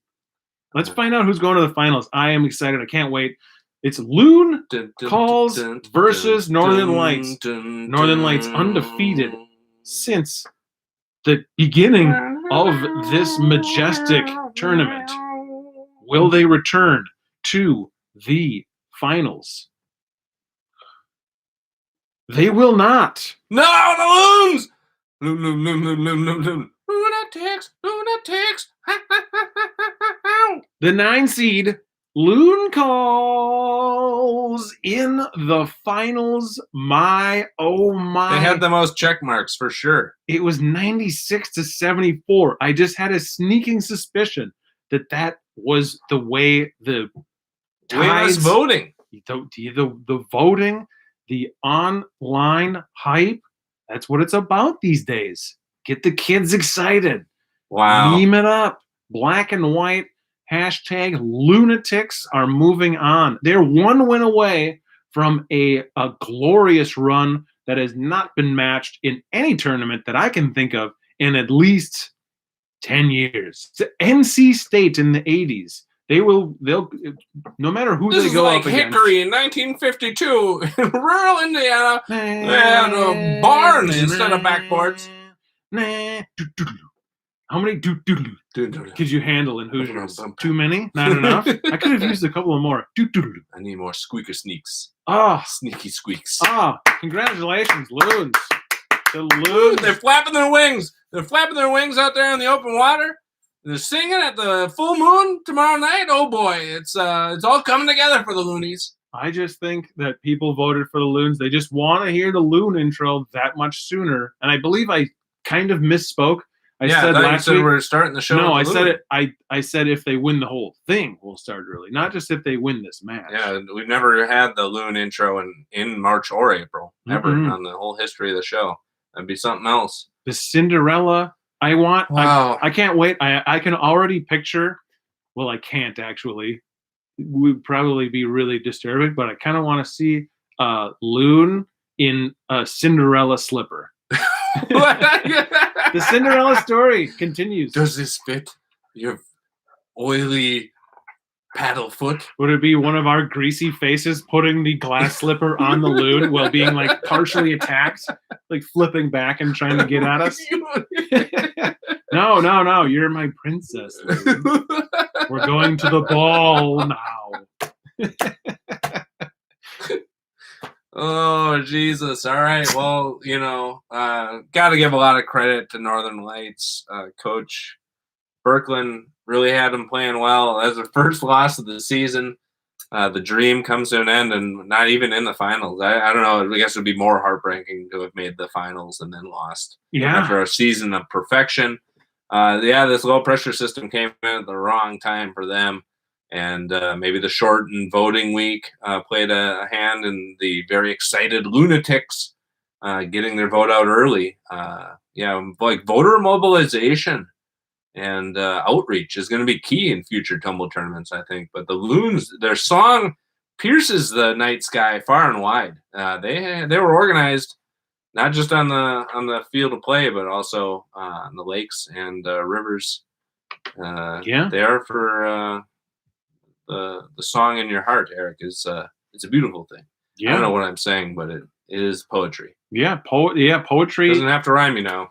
Let's find out who's going to the finals. I am excited. I can't wait. It's Loon Calls versus Northern Lights. Northern Lights undefeated since the beginning of this majestic tournament. Will they return to the finals? They will not. No, the Loons! Loon. Lunatics. The 9 seed Loon calls in the finals. My, oh my. They had the most check marks for sure. It was 96-74. I just had a sneaking suspicion that was the way the Tides voting. The voting, the online hype. That's what it's about these days. Get the kids excited. Wow. Meme it up. Black and white. Hashtag lunatics are moving on. They're one win away from a glorious run that has not been matched in any tournament that I can think of in at least 10 years. It's NC State in the 80s. They'll no matter who this they go like up against. Hickory in 1952 in rural Indiana. They had barns instead of backboards. How many could you handle in Hoosiers? Too many? Not enough? I could have used a couple of more. I need more squeaker sneaks. Oh, Sneaky squeaks. oh, congratulations, Loons. The Loons. They're flapping their wings. They're flapping their wings out there in the open water. They're singing at the full moon tomorrow night. Oh boy, it's all coming together for the Loonies. I just think that people voted for the Loons. They just want to hear the Loon intro that much sooner. And I believe I kind of misspoke. I said last week we're starting the show. No, I said it. I said if they win the whole thing, we'll start early. Not just if they win this match. Yeah, we've never had the Loon intro in March or April ever on the whole history of the show. That'd be something else. The Cinderella. I want. Wow. I can't wait. I can already picture. Well, I can't actually. It would probably be really disturbing, but I kind of want to see Loon in a Cinderella slipper. The Cinderella story continues. Does this fit your oily paddle foot? Would it be one of our greasy faces putting the glass slipper on the Loon while being like partially attacked, like flipping back and trying to get at us? No, you're my princess, Loon. We're going to the ball now. Oh, Jesus. All right. Well, got to give a lot of credit to Northern Lights. Coach Birkeland really had them playing well. As the first loss of the season, the dream comes to an end and not even in the finals. I don't know. I guess it would be more heartbreaking to have made the finals and then lost. Yeah. After a season of perfection. This low-pressure system came in at the wrong time for them. And maybe the shortened voting week played a hand in the very excited Lunatics getting their vote out early. Like voter mobilization and outreach is going to be key in future Tumble tournaments, I think. But the Loons, their song pierces the night sky far and wide. They were organized not just on the field of play, but also on the lakes and rivers. They are for. The song in your heart, Eric, is it's a beautiful thing. Yeah. I don't know what I'm saying, but it is poetry. Yeah, poetry. Doesn't have to rhyme, It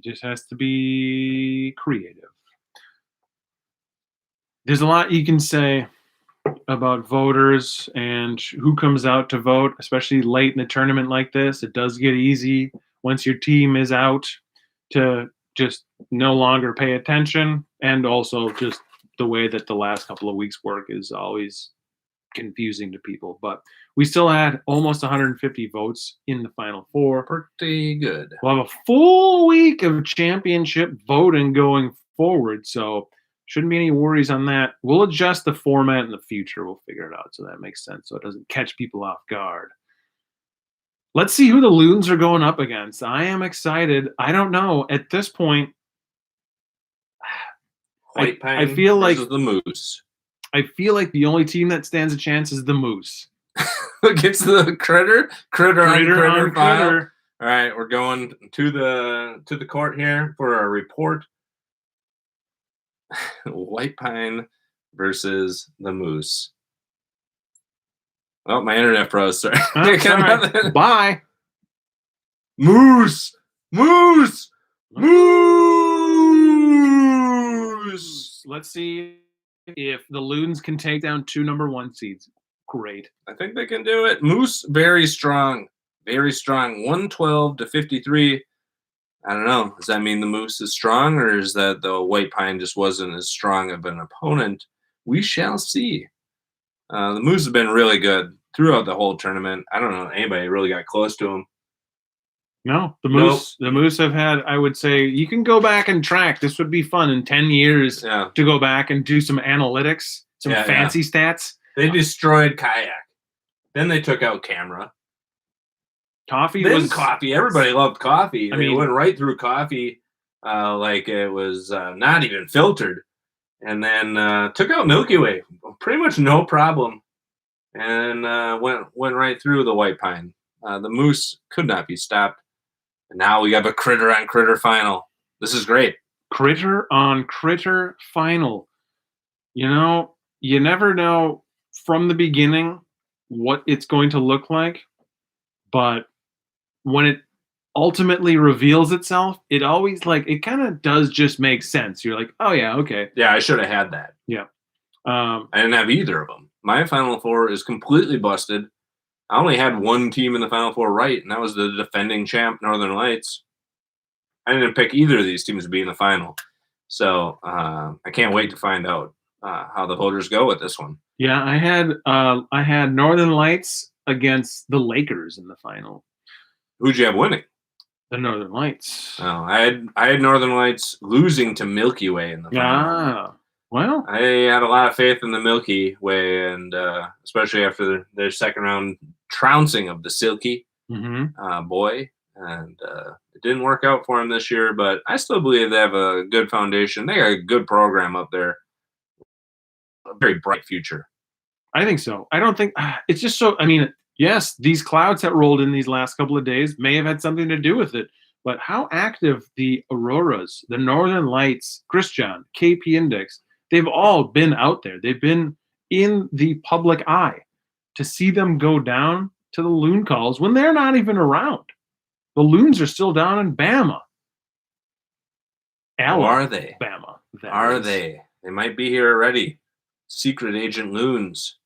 just has to be creative. There's a lot you can say about voters and who comes out to vote, especially late in a tournament like this. It does get easy once your team is out to just no longer pay attention, and also just the way that the last couple of weeks work is always confusing to people. But we still had almost 150 votes in the Final Four. Pretty good. We'll have a full week of championship voting going forward, so shouldn't be any worries on that. We'll adjust the format in the future. We'll figure it out so that makes sense, so it doesn't catch people off guard. Let's see who the Loons are going up against. I am excited. I don't know. At this point, White Pine I feel like the Moose. I feel like the only team that stands a chance is the Moose. Against the critter on critter. All right, we're going to the court here for a report. White Pine versus the Moose. Oh, my internet froze. Sorry. Sorry. Bye. Moose. Let's see if the Loons can take down 2 number 1 seeds. Great. I think they can do it. Moose, very strong. very strong, 112-53. I don't know. Does that mean the Moose is strong, or is that the White Pine just wasn't as strong of an opponent? We shall see. The Moose have been really good throughout the whole tournament. I don't know if anybody really got close to them. No, the Nope. Moose. The Moose have had. I would say you can go back and track. This would be fun in 10 years to go back and do some analytics, some fancy stats. They destroyed Kayak. Then they took out Camera. Coffee Coffee. Everybody loved Coffee. They went right through Coffee like it was not even filtered. And then took out Milky Way. Pretty much no problem. And went right through the White Pine. The Moose could not be stopped. And now we have a critter on critter final. This is great. Critter on critter final. You know, you never know from the beginning what it's going to look like. But when it ultimately reveals itself, it always it kind of does just make sense. You're like, oh yeah, okay. Yeah, I should have had that. Yeah. I didn't have either of them. My Final Four is completely busted. I only had one team in the Final Four right, and that was the defending champ, Northern Lights. I didn't pick either of these teams to be in the final. So I can't wait to find out how the voters go with this one. Yeah, I had Northern Lights against the Lakers in the final. Who'd you have winning? The Northern Lights. Oh, I had Northern Lights losing to Milky Way in the final. Well, I had a lot of faith in the Milky Way, and especially after their second round trouncing of the Silky boy, and it didn't work out for him this year. But I still believe they have a good foundation. They got a good program up there, a very bright future. I think so. I don't think it's just so. I mean, yes, these clouds that rolled in these last couple of days may have had something to do with it. But how active the Auroras, the Northern Lights, Christian, KP Index, they've all been out there. They've been in the public eye. To see them go down to the loon calls when they're not even around. The loons are still down in Bama. Are they? Bama. Are they? They might be here already. Secret agent loons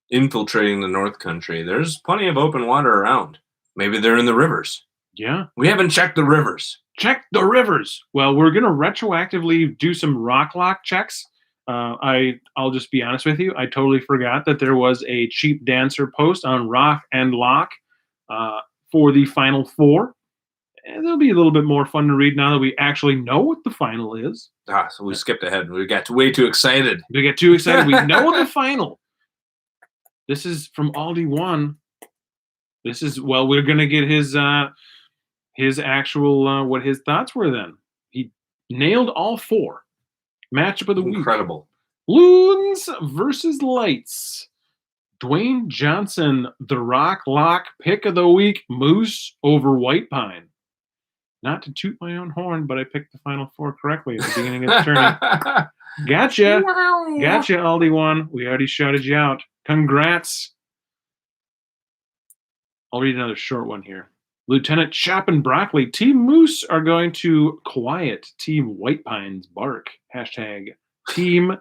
infiltrating the North Country. There's plenty of open water around. Maybe they're in the rivers. Yeah. We haven't checked the rivers. Check the rivers. Well, we're going to retroactively do some rock lock checks. I'll just be honest with you. I totally forgot that there was a Cheap Dancer post on Rock and Lock for the Final Four. And it'll be a little bit more fun to read now that we actually know what the final is. So we skipped ahead. We got way too excited. We got too excited. We know the final. This is from Aldi 1. This is, well, we're going to get his actual, what his thoughts were then. He nailed all four. Matchup of the week. Incredible. Loons versus Lights. Dwayne Johnson, the Rock Lock pick of the week. Moose over White Pine. Not to toot my own horn, but I picked the Final Four correctly at the beginning of the tournament. Gotcha. Gotcha, Aldi 1. We already shouted you out. Congrats. I'll read another short one here. Lieutenant Chop and Broccoli. Team Moose are going to quiet Team White Pine's bark. Hashtag Team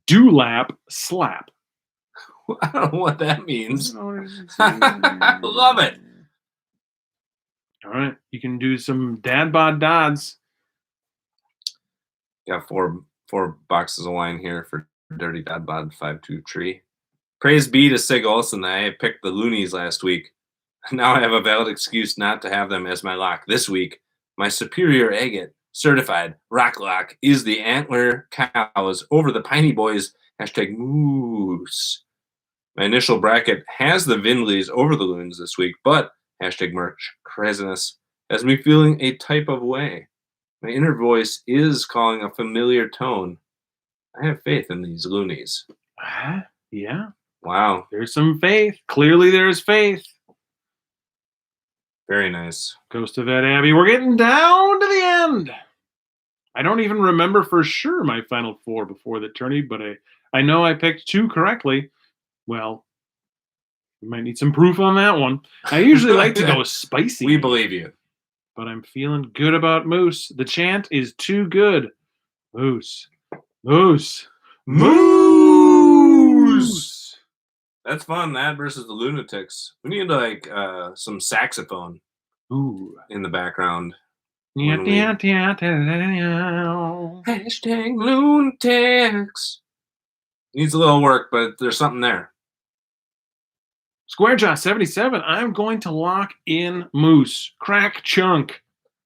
Dewlap Slap. I don't know what that means. Love it. All right. You can do some dad bod dods. Got four boxes of wine here for Dirty Dad Bod 5-2 Tree. Praise be to Sig Olsen that I picked the Loonies last week. Now I have a valid excuse not to have them as my lock this week. My superior agate, certified rock lock, is the Antler Cows over the Piney Boys. Hashtag Moose. My initial bracket has the Vindleys over the Loons this week, but hashtag merch craziness has me feeling a type of way. My inner voice is calling a familiar tone. I have faith in these loonies. Yeah. Wow. There's some faith. Clearly there's faith. Very nice. Ghost of Ed Abbey. We're getting down to the end. I don't even remember for sure my Final Four before the tourney, but I know I picked two correctly. Well, we might need some proof on that one. I usually like to go spicy. We believe you. But I'm feeling good about Moose. The chant is too good. Moose. Moose. Moose! That's fun. That versus the Lunatics. We need like some saxophone Ooh. in the background. Yeah, When we- yeah, yeah. Hashtag Lunatics. Needs a little work, but there's something there. Squarejaw 77. I'm going to lock in Moose. Crack chunk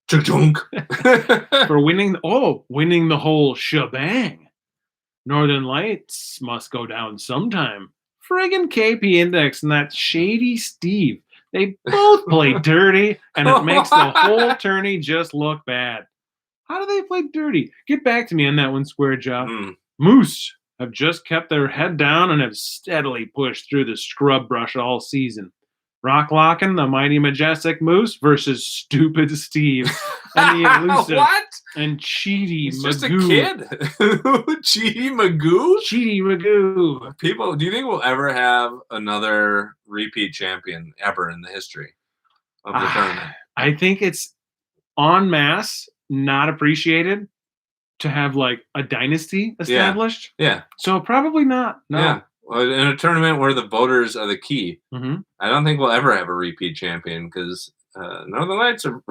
Chunk. for winning the whole shebang. Northern Lights must go down sometime. Friggin' KP Index and that shady Steve. They both play dirty, and it makes the whole tourney just look bad. How do they play dirty? Get back to me on that one, Squarejaw. Moose have just kept their head down and have steadily pushed through the scrub brush all season. Rock locking the mighty majestic Moose versus stupid Steve and the elusive What? and cheaty He's Magoo. just a kid. Cheaty Magoo? Cheaty Magoo. People, do you think we'll ever have another repeat champion ever in the history of the tournament? I think it's en masse not appreciated to have like a dynasty established. Yeah. So probably not. No. Yeah. Well, in a tournament where the voters are the key, Mm-hmm. I don't think we'll ever have a repeat champion because Northern Lights are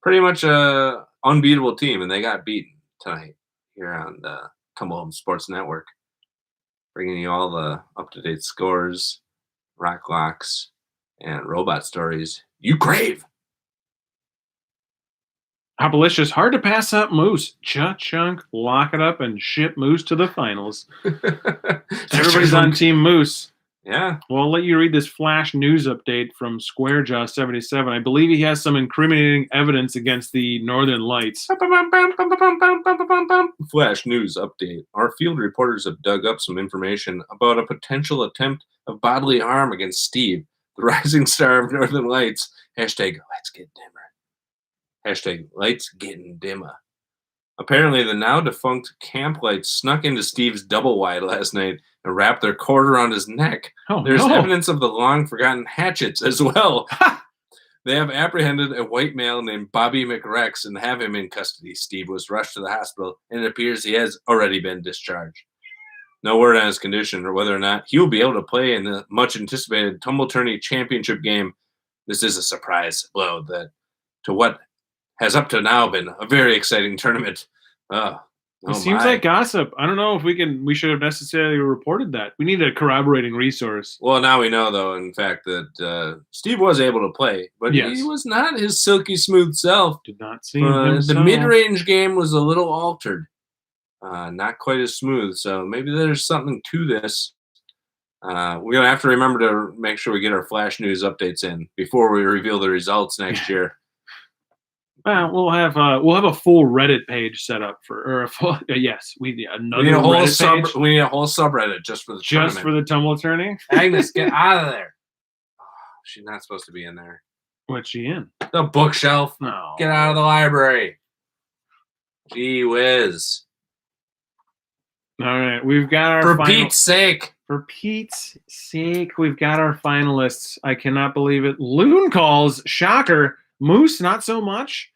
pretty much a unbeatable team, and they got beaten tonight here on the Tumble Home Sports Network, bringing you all the up-to-date scores, rock locks, and robot stories you crave. Hopalicious, hard to pass up Moose. Chunk, lock it up and ship Moose to the finals. Everybody's on Team Moose. Yeah. Well, I'll let you read this flash news update from Squarejaw 77. I believe he has some incriminating evidence against the Northern Lights. Flash news update. Our field reporters have dug up some information about a potential attempt of bodily harm against Steve, the rising star of Northern Lights. Hashtag let's get dimmer. Hashtag lights getting dimmer. Apparently, the now defunct Camp Lights snuck into Steve's double wide last night and wrapped their cord around his neck. There's evidence of the long forgotten hatchets as well. They have apprehended a white male named Bobby McRex and have him in custody. Steve was rushed to the hospital, and it appears he has already been discharged. No word on his condition or whether or not he will be able to play in the much anticipated Tumble Tourney championship game. This is a surprise blow to what has up to now been a very exciting tournament. It seems like gossip. I don't know if we should have necessarily reported that. We need a corroborating resource. Well, now we know, though, in fact, that Steve was able to play, but he was not his silky smooth self. Did not seem himself. The mid-range game was a little altered. Not quite as smooth, so maybe there's something to this. We're going to have to remember to make sure we get our flash news updates in before we reveal the results next year. Well, we'll have a full Reddit page set up we need another Reddit page. We need a whole subreddit just for the tournament. For the Tumble Tourney. Agnes, get out of there. She's not supposed to be in there. What's she in? The bookshelf. No. Get out of the library. Gee whiz. All right, we've got our For Pete's sake, we've got our finalists. I cannot believe it. Loon calls, shocker. Moose, not so much.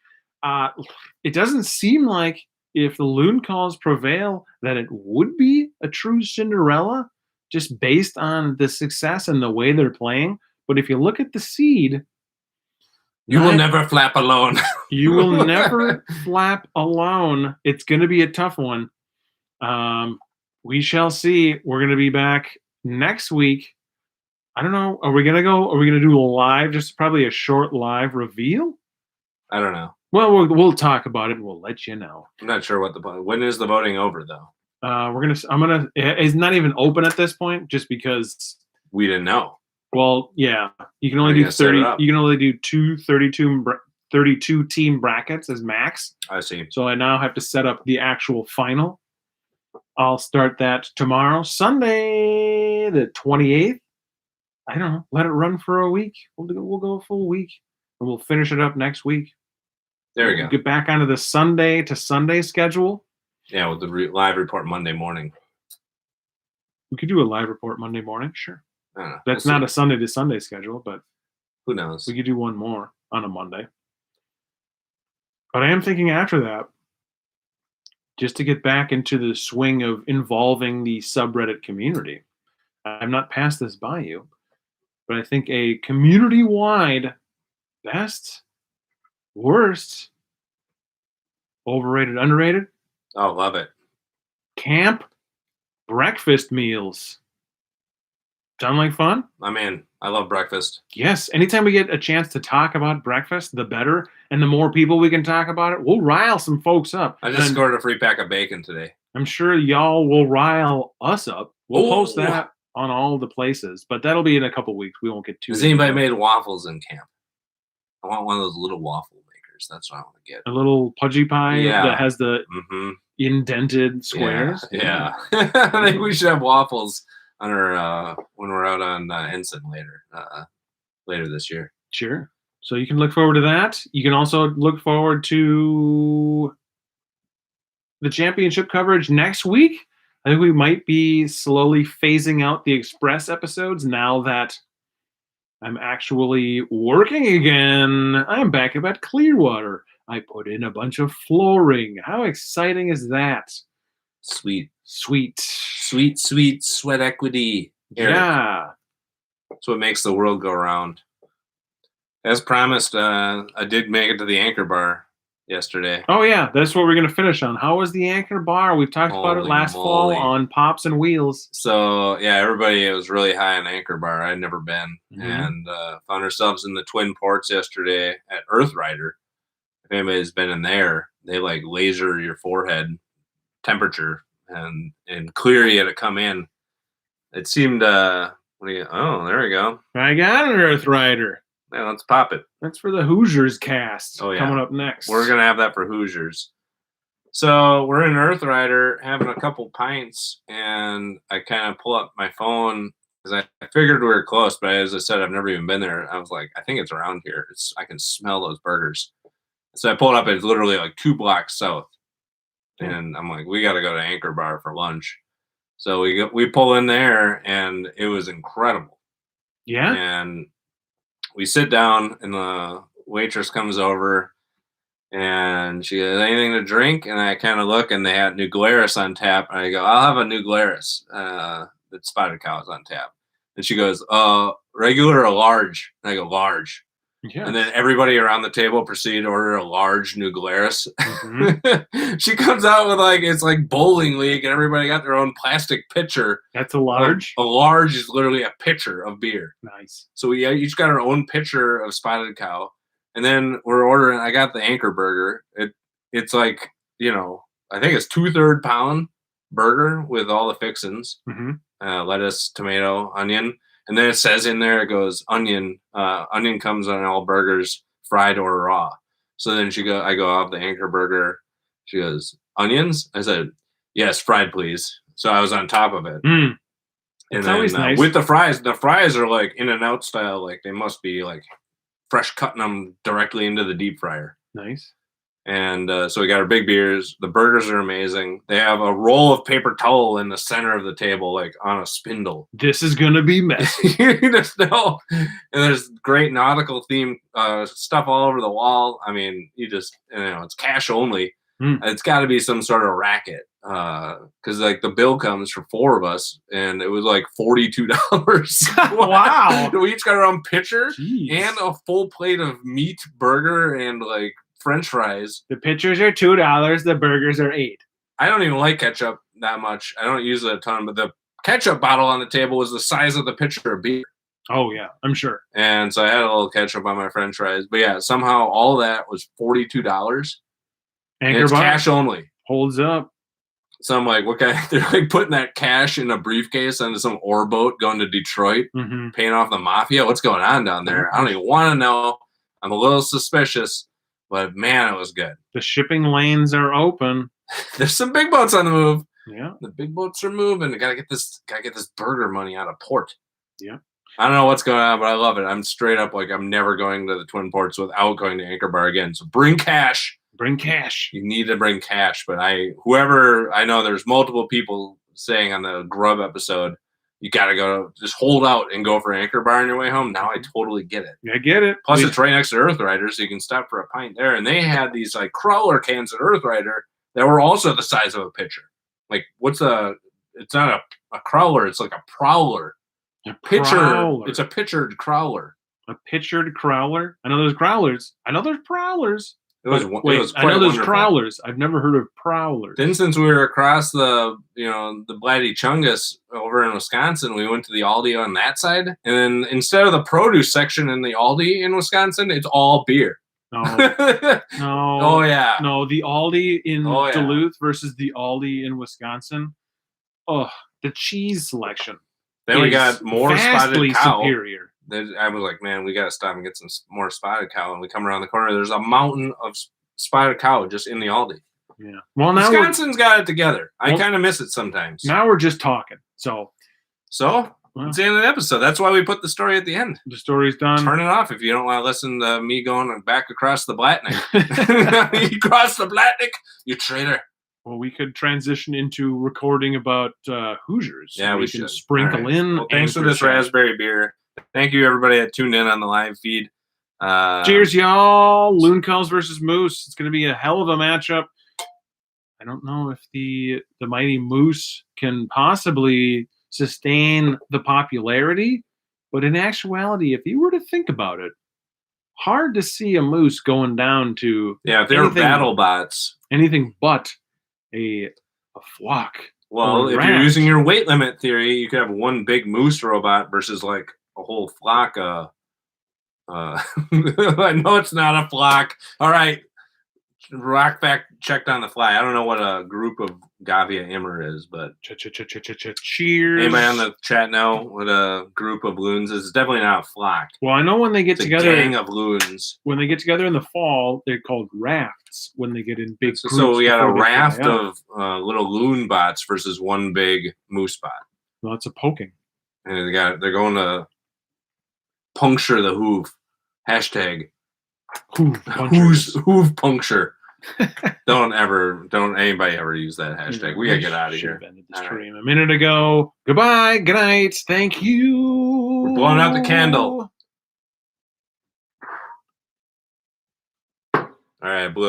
It doesn't seem like if the Loon calls prevail that it would be a true Cinderella, just based on the success and the way they're playing. But if you look at the seed, you will never flap alone. You will never flap alone. It's going to be a tough one. We shall see. We're going to be back next week. I don't know. Are we going to do a live, just probably a short live reveal? I don't know. Well, we'll talk about it and we'll let you know. I'm not sure when is the voting over though? It's not even open at this point just because we didn't know. Well, yeah, you can only do 30. You can only do 32 team brackets as max. I see. So I now have to set up the actual final. I'll start that tomorrow, Sunday, the 28th. I don't know. Let it run for a week. We'll go a full week, and we'll finish it up next week. There we go. Get back onto the Sunday to Sunday schedule. Yeah, with the live report Monday morning. We could do a live report Monday morning, sure. I don't know. That's not a Sunday to Sunday schedule, but who knows? We could do one more on a Monday. But I am thinking after that, just to get back into the swing of involving the subreddit community. I've not passed this by you, but I think a community-wide best, worst, overrated, underrated, Oh, love it. camp breakfast meals. Sound like fun? I'm in. I love breakfast. Yes. Anytime we get a chance to talk about breakfast, the better. And the more people we can talk about it, we'll rile some folks up. I just scored a free pack of bacon today. I'm sure y'all will rile us up. We'll post Ooh. that on all the places, but that'll be in a couple weeks. We won't get too. Has anybody made waffles in camp? I want one of those little waffle makers. That's what I want to get. A little pudgy pie that has the indented squares. Yeah. I think we should have waffles on our when we're out on Ensign later this year. Sure. So you can look forward to that. You can also look forward to the championship coverage next week. I think we might be slowly phasing out the Express episodes now that I'm actually working again. I'm back up at Clearwater. I put in a bunch of flooring. How exciting is that? Sweet sweat equity, Eric. Yeah, that's what makes the world go round. As promised, I did make it to the Anchor Bar yesterday. Oh yeah, that's what we're gonna finish on. How was the Anchor Bar? We've talked about it last fall on Pops and Wheels. So yeah, everybody was really high on Anchor Bar. I'd never been, and found ourselves in the Twin Ports yesterday at Earth Rider. If anybody's been in there, they like laser your forehead temperature and clear you to come in. It seemed oh, there we go. I got an Earth Rider. Yeah, let's pop it. That's for the Hoosiers cast. Oh, yeah. Coming up next. We're gonna have that for Hoosiers. So we're in Earth Rider having a couple pints, and I kind of pull up my phone because I figured we were close, but as I said, I've never even been there. I was like, I think it's around here. I can smell those burgers. So I pulled up. It's literally like 2 blocks south, and I'm like, we got to go to Anchor Bar for lunch. So we pull in there, and it was incredible. Yeah. And we sit down, and the waitress comes over, and she goes, anything to drink? And I kind of look, and they had New Glarus on tap. And I go, I'll have a New Glarus. That Spotted Cow is on tap. And she goes, regular or large? And I go, large. Yeah. And then everybody around the table proceeded to order a large New Glarus. She comes out with it's like bowling league, and everybody got their own plastic pitcher. That's a large? A large is literally a pitcher of beer. Nice. So we each got our own pitcher of Spotted Cow. And then we're ordering, I got the Anchor Burger. It's like, I think it's 2/3 pound burger with all the fixins. Lettuce, tomato, onion. And then it says in there, it goes onion. Onion comes on all burgers, fried or raw. So then I go off the Anchor Burger. She goes, onions? I said, yes, fried, please. So I was on top of it. And it's then, always nice. With the fries are like In-N-Out style. Like they must be like fresh cutting them directly into the deep fryer. Nice. And so we got our big beers. The burgers are amazing. They have a roll of paper towel in the center of the table, like on a spindle. This is going to be messy. You just know. And there's great nautical theme stuff all over the wall. I mean, it's cash only. It's got to be some sort of racket. Because the bill comes for 4 of us, and it was like $42. Wow. We each got our own pitcher. Jeez. And a full plate of meat burger and French fries. The pitchers are $2. The burgers are $8. I don't even like ketchup that much. I don't use it a ton, but the ketchup bottle on the table was the size of the pitcher of beer. Oh yeah, I'm sure. And so I had a little ketchup on my French fries. But yeah, somehow all that was $42. And it's cash only. Holds up. So I'm like, what kind? They're putting that cash in a briefcase onto some ore boat going to Detroit, paying off the mafia. What's going on down there? I don't even want to know. I'm a little suspicious. But man, it was good. The shipping lanes are open. There's some big boats on the move. Yeah, the big boats are moving. Gotta get this burger money out of port. Yeah, I don't know what's going on, but I love it. I'm straight up I'm never going to the Twin Ports without going to Anchor Bar again. So bring cash. Bring cash. You need to bring cash. But I know there's multiple people saying on the Grub episode, you got to go, just hold out and go for Anchor Bar on your way home. Now I totally get it. I get it. Plus, it's right next to Earth Rider, so you can stop for a pint there. And they had these crawler cans at Earth Rider that were also the size of a pitcher. It's not a a crowler. It's like a prowler. A Pitcher. prowler. It's a pitchered crowler. A pitchered crowler. I know there's growlers. I know there's prowlers. It was I know there's wonderful. crowlers. I've never heard of prowlers. Then since we were across the Blighty Chungus over in Wisconsin, we went to the Aldi on that side. And then instead of the produce section in the Aldi in Wisconsin, it's all beer. No. No. Oh yeah. No, the Aldi in Duluth versus the Aldi in Wisconsin. Oh, the cheese selection. Then we got more spotted cow. Superior. I was like, man, we got to stop and get some more spotted cow. And we come around the corner. There's a mountain of spotted cow just in the Aldi. Yeah. Well, now Wisconsin's got it together. I kind of miss it sometimes. Now we're just talking. So it's the end of the episode. That's why we put the story at the end. The story's done. Turn it off if you don't want to listen to me going back across the Blatnick. You cross the Blatnick, you traitor. Well, we could transition into recording about Hoosiers. Yeah, we can should sprinkle in. Well, thanks for this raspberry beer. Thank you, everybody that tuned in on the live feed. Cheers, y'all. Loon Culls versus Moose. It's going to be a hell of a matchup. I don't know if the mighty Moose can possibly sustain the popularity, but in actuality, if you were to think about it, hard to see a Moose going down to if they're battle bots, anything but a flock. Well, if you're using your weight limit theory, you could have one big moose robot versus like a whole flock. I know it's not a flock. All right. Rock back checked on the fly. I don't know what a group of Gavia Immer is, but cheers. Anybody on the chat know what a group of loons is? It's definitely not a flock. Well, I know when they get together, a gang of loons. When they get together in the fall, they're called rafts. When they get in big groups, so we got a raft of little loon bots versus one big moose bot. Lots of poking, and they're going to puncture the hoof. Hashtag hoof puncture. Don't anybody ever use that hashtag. We gotta get out of here. Ended the stream a minute ago. Goodbye. Good night. Thank you. We're blowing out the candle. All right, blew